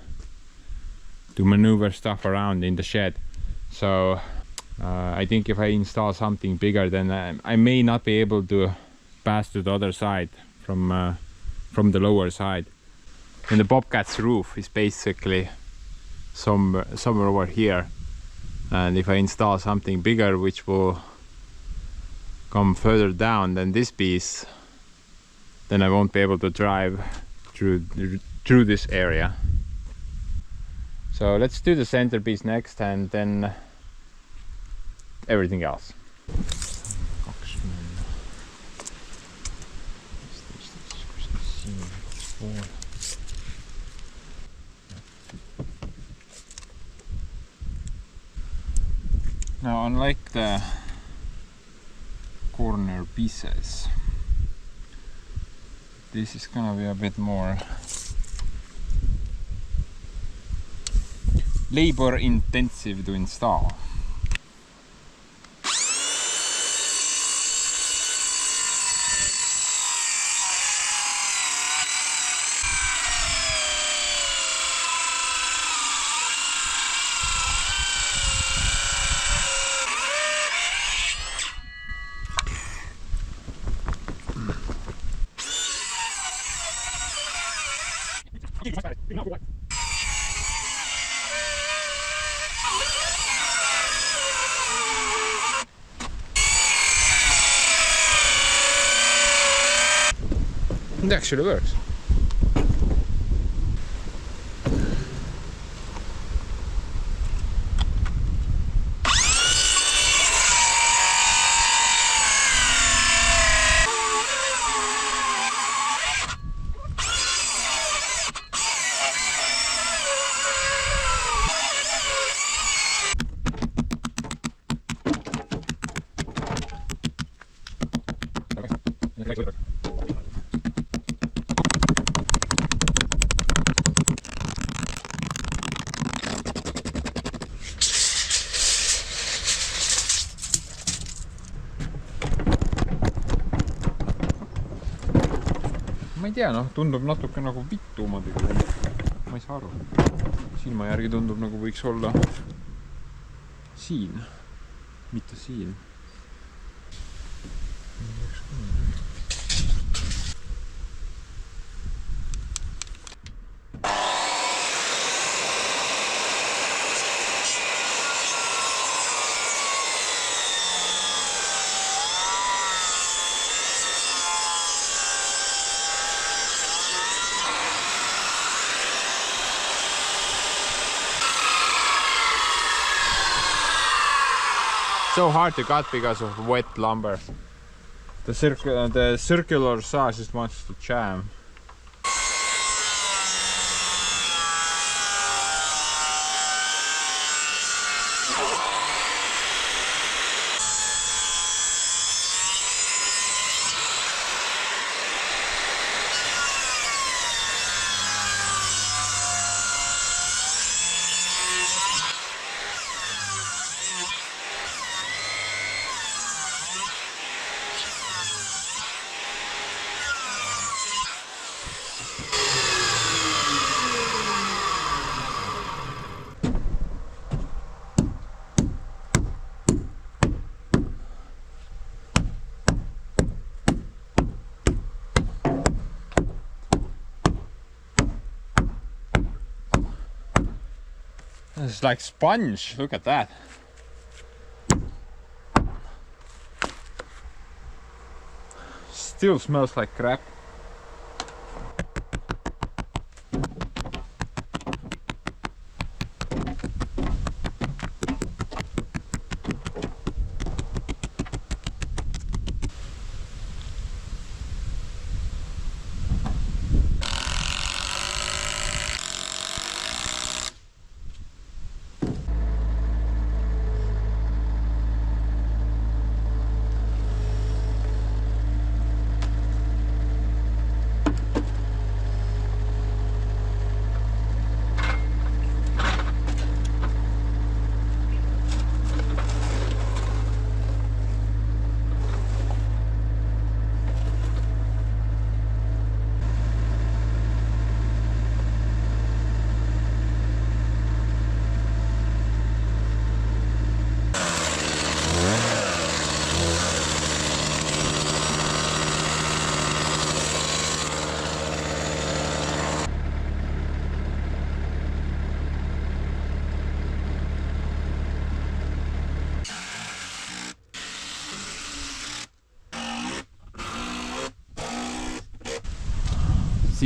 to maneuver stuff around in the shed. So I think if I install something bigger, then I may not be able to pass to the other side from the lower side. And the Bobcat's roof is basically somewhere over here. And if I install something bigger which will come further down than this piece, then I won't be able to drive through this area. So let's do the centerpiece next, and then everything else. Now, unlike the corner pieces, this is gonna be a bit more labor intensive to install. It actually works. Ma ei tea, noh, tundub natuke nagu vittu omadega. Ma ei saa aru. Silma järgi tundub nagu võiks olla siin, mitte siin. So hard to cut because of wet lumber. The circular saw just wants to jam. It's like sponge, look at that. Still smells like crap.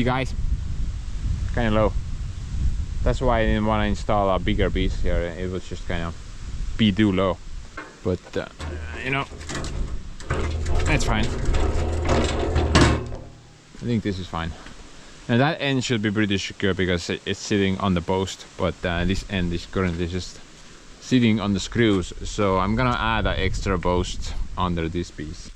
See guys, kind of low. That's why I didn't want to install a bigger piece here. It was just kind of be too low. But you know, that's fine. I think this is fine. And that end should be pretty secure because it's sitting on the post, but this end is currently just sitting on the screws. So I'm gonna add an extra post under this piece.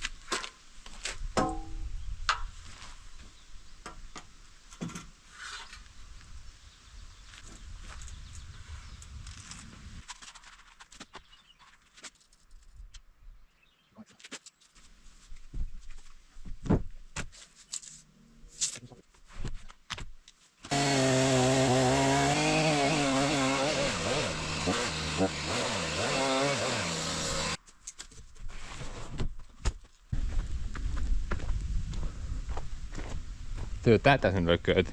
Dude, that doesn't look good.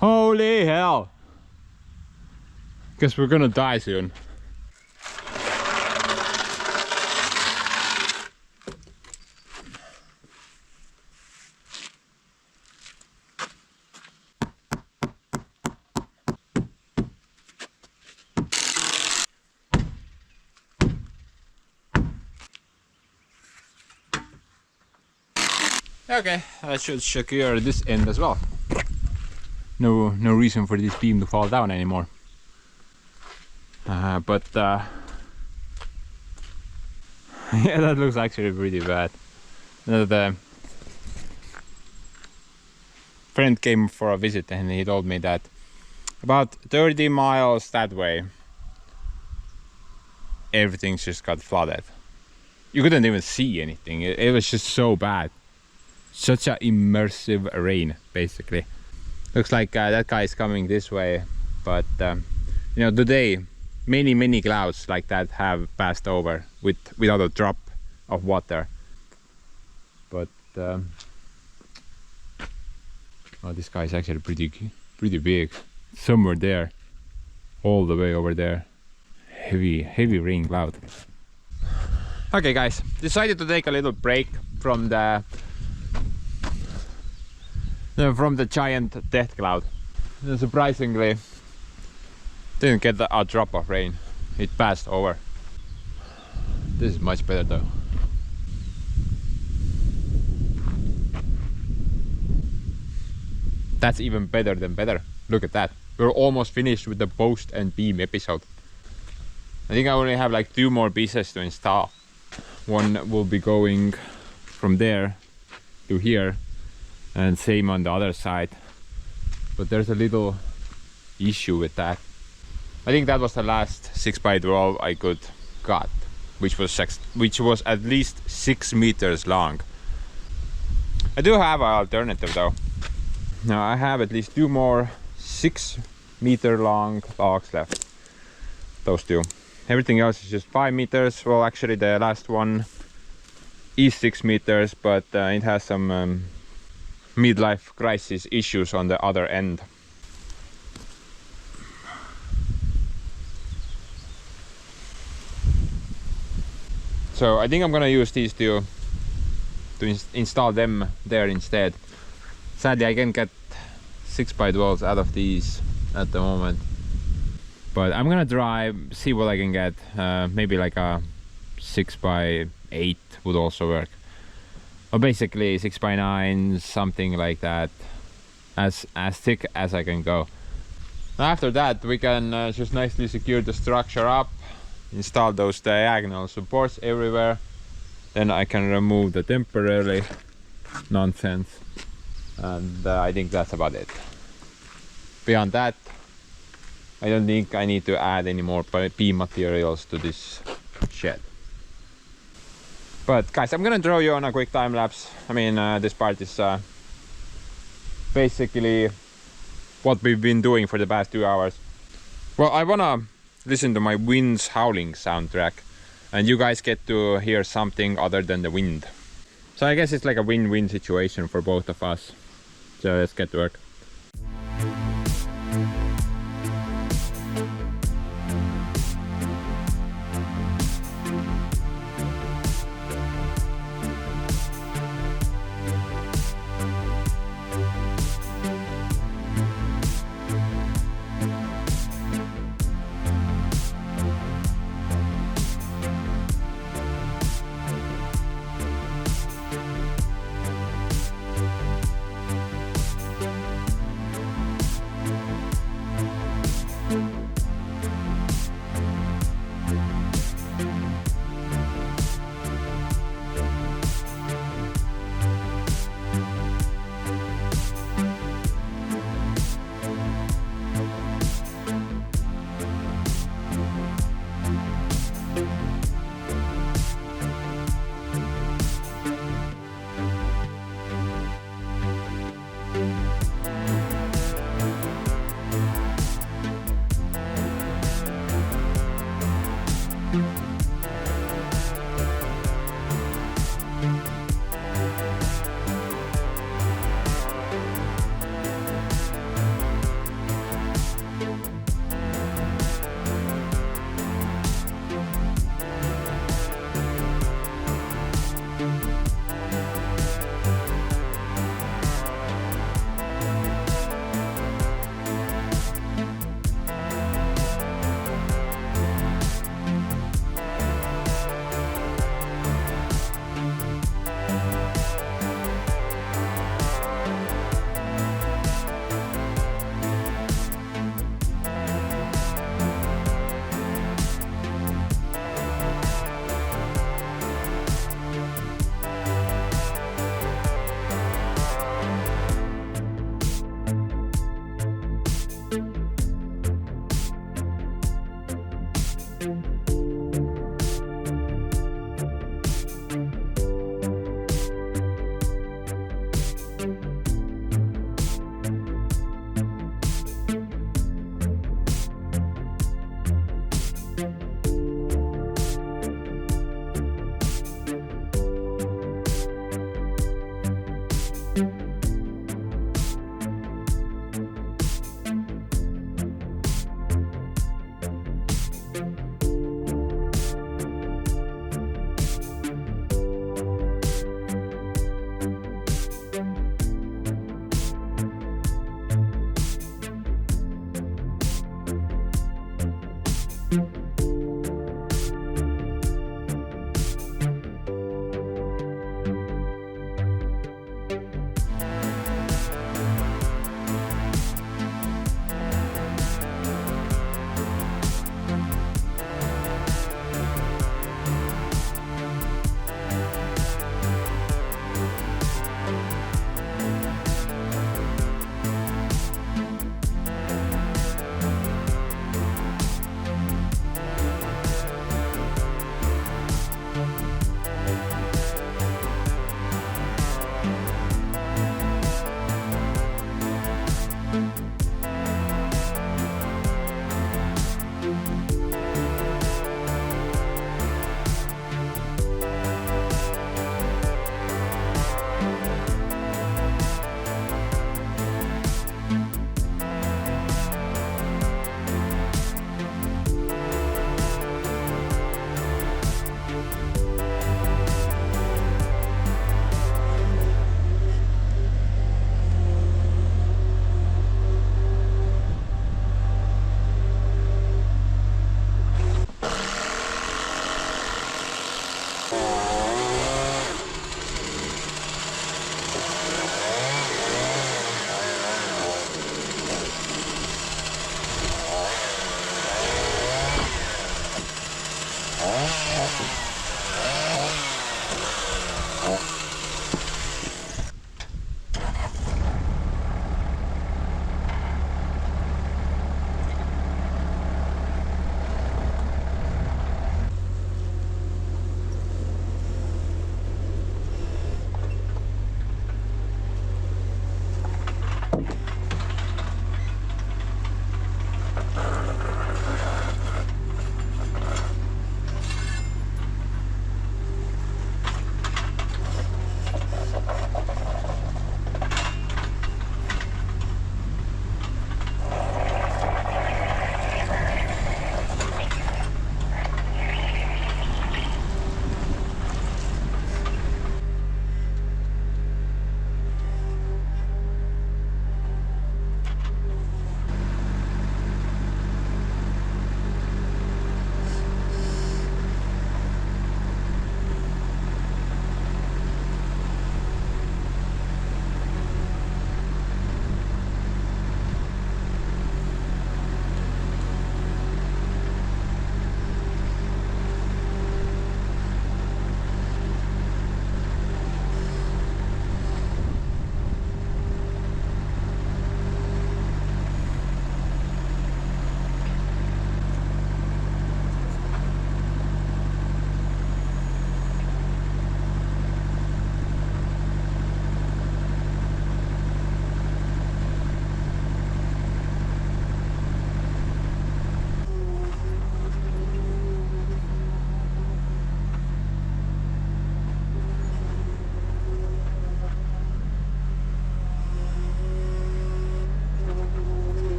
Holy hell! Guess we're gonna die soon. Okay, I should secure this end as well. No reason for this beam to fall down anymore. Yeah, that looks actually pretty bad. The friend came for a visit and he told me that about 30 miles that way, everything just got flooded. You couldn't even see anything. It was just so bad. Such a immersive rain, basically. Looks like that guy is coming this way, but you know, today many clouds like that have passed over without a drop of water. But oh, this guy is actually pretty big. Somewhere there, all the way over there. Heavy rain cloud. Okay, guys, decided to take a little break from the giant death cloud. And surprisingly, didn't get a drop of rain. It passed over. This is much better though. That's even better than better. Look at that. We're almost finished with the post and beam episode. I think I only have like 2 more pieces to install. One will be going from there to here, and same on the other side. But there's a little issue with that. I think that was the last 6x12 I could cut, which was at least 6 meters long. I do have an alternative though. Now I have at least 2 more 6-meter long logs left. Those 2. Everything else is just 5 meters. Well, actually the last one is 6 meters, but it has some midlife crisis issues on the other end. So I think I'm gonna use these 2 to install them there instead. Sadly, I can't get 6x12s out of these at the moment, but I'm gonna try, see what I can get. Maybe like a 6x8 would also work, or basically 6x9, something like that, as thick as I can go. After that, we can just nicely secure the structure up, install those diagonal supports everywhere. Then I can remove the temporary nonsense, and I think that's about it. Beyond that, I don't think I need to add any more beam materials to this shed. But guys, I'm gonna throw you on a quick time lapse. I mean, this part is basically what we've been doing for the past 2 hours. Well, I wanna listen to my wind's howling soundtrack, and you guys get to hear something other than the wind. So I guess it's like a win-win situation for both of us. So let's get to work.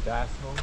stupid asshole.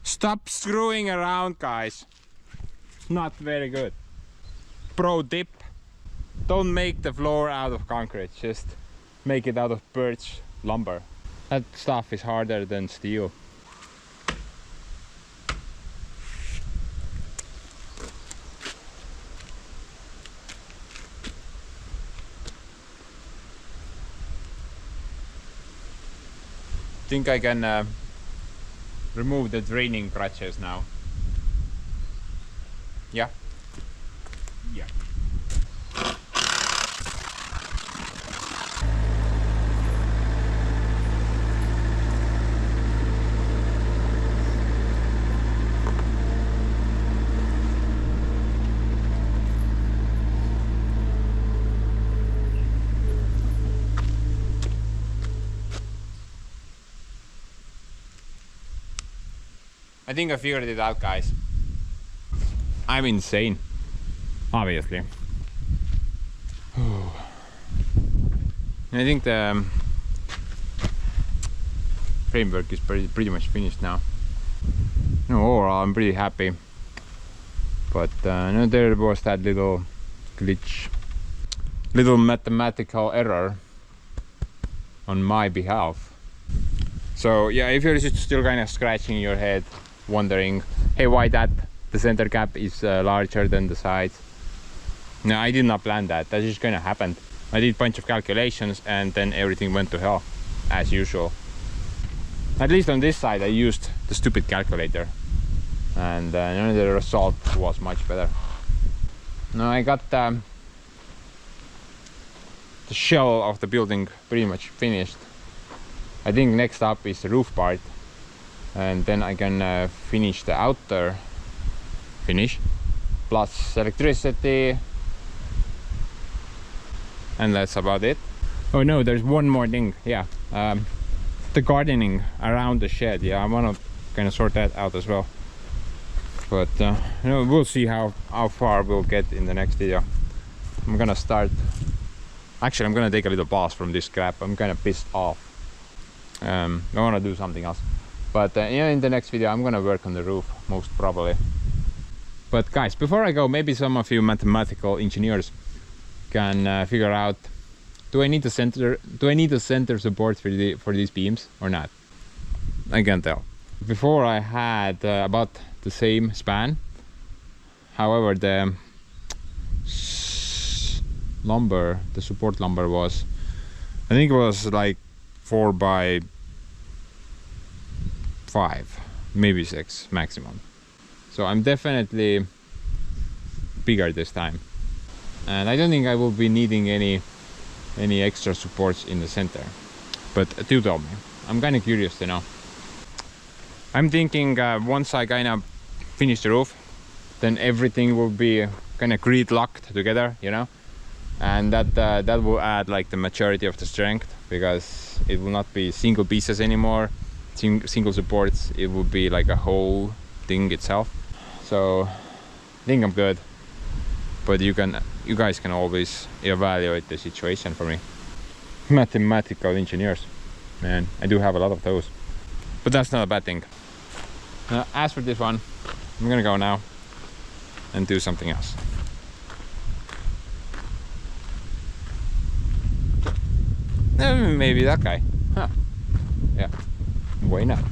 Stop screwing around, guys. Not very good. Pro tip: don't make the floor out of concrete, just make it out of birch lumber. That stuff is harder than steel. Think I can remove the draining crutches now. Yeah. Yeah. I think I figured it out, guys. I'm insane, obviously. I think the framework is pretty much finished now. No, overall I'm pretty happy, but no, there was that little glitch, little mathematical error on my behalf. So yeah, if you're just still kind of scratching your head, wondering, hey, why the center gap is larger than the sides. No, I did not plan that. That just kind of happened. I did a bunch of calculations and then everything went to hell, as usual. At least on this side I used the stupid calculator, and the result was much better. Now I got the shell of the building pretty much finished. I think next up is the roof part, and then I can finish the outer finish, plus electricity, and that's about it. Oh no, there's one more thing. Yeah, the gardening around the shed. Yeah, I want to kind of sort that out as well, but you know, we'll see how far we'll get in the next video. I'm gonna start, actually I'm gonna take a little pause from this crap. I'm kind of pissed off. I want to do something else, but yeah, in the next video I'm gonna work on the roof most probably. But guys, before I go, maybe some of you mathematical engineers can figure out, do I need a center support for these beams or not? I can't tell. Before I had about the same span. However, the lumber, the support lumber was, I think it was like 4 by 5, maybe 6 maximum. So I'm definitely bigger this time. And I don't think I will be needing any extra supports in the center. But do tell me. I'm kind of curious to know. I'm thinking once I kind of finish the roof, then everything will be kind of grid locked together, you know, and that will add like the maturity of the strength, because it will not be single pieces anymore, single supports. It will be like a whole thing itself. So I think I'm good, but you guys can always evaluate the situation for me. Mathematical engineers, man, I do have a lot of those, but that's not a bad thing. As for this one, I'm gonna go now and do something else. Maybe that guy. Huh. Yeah, why not?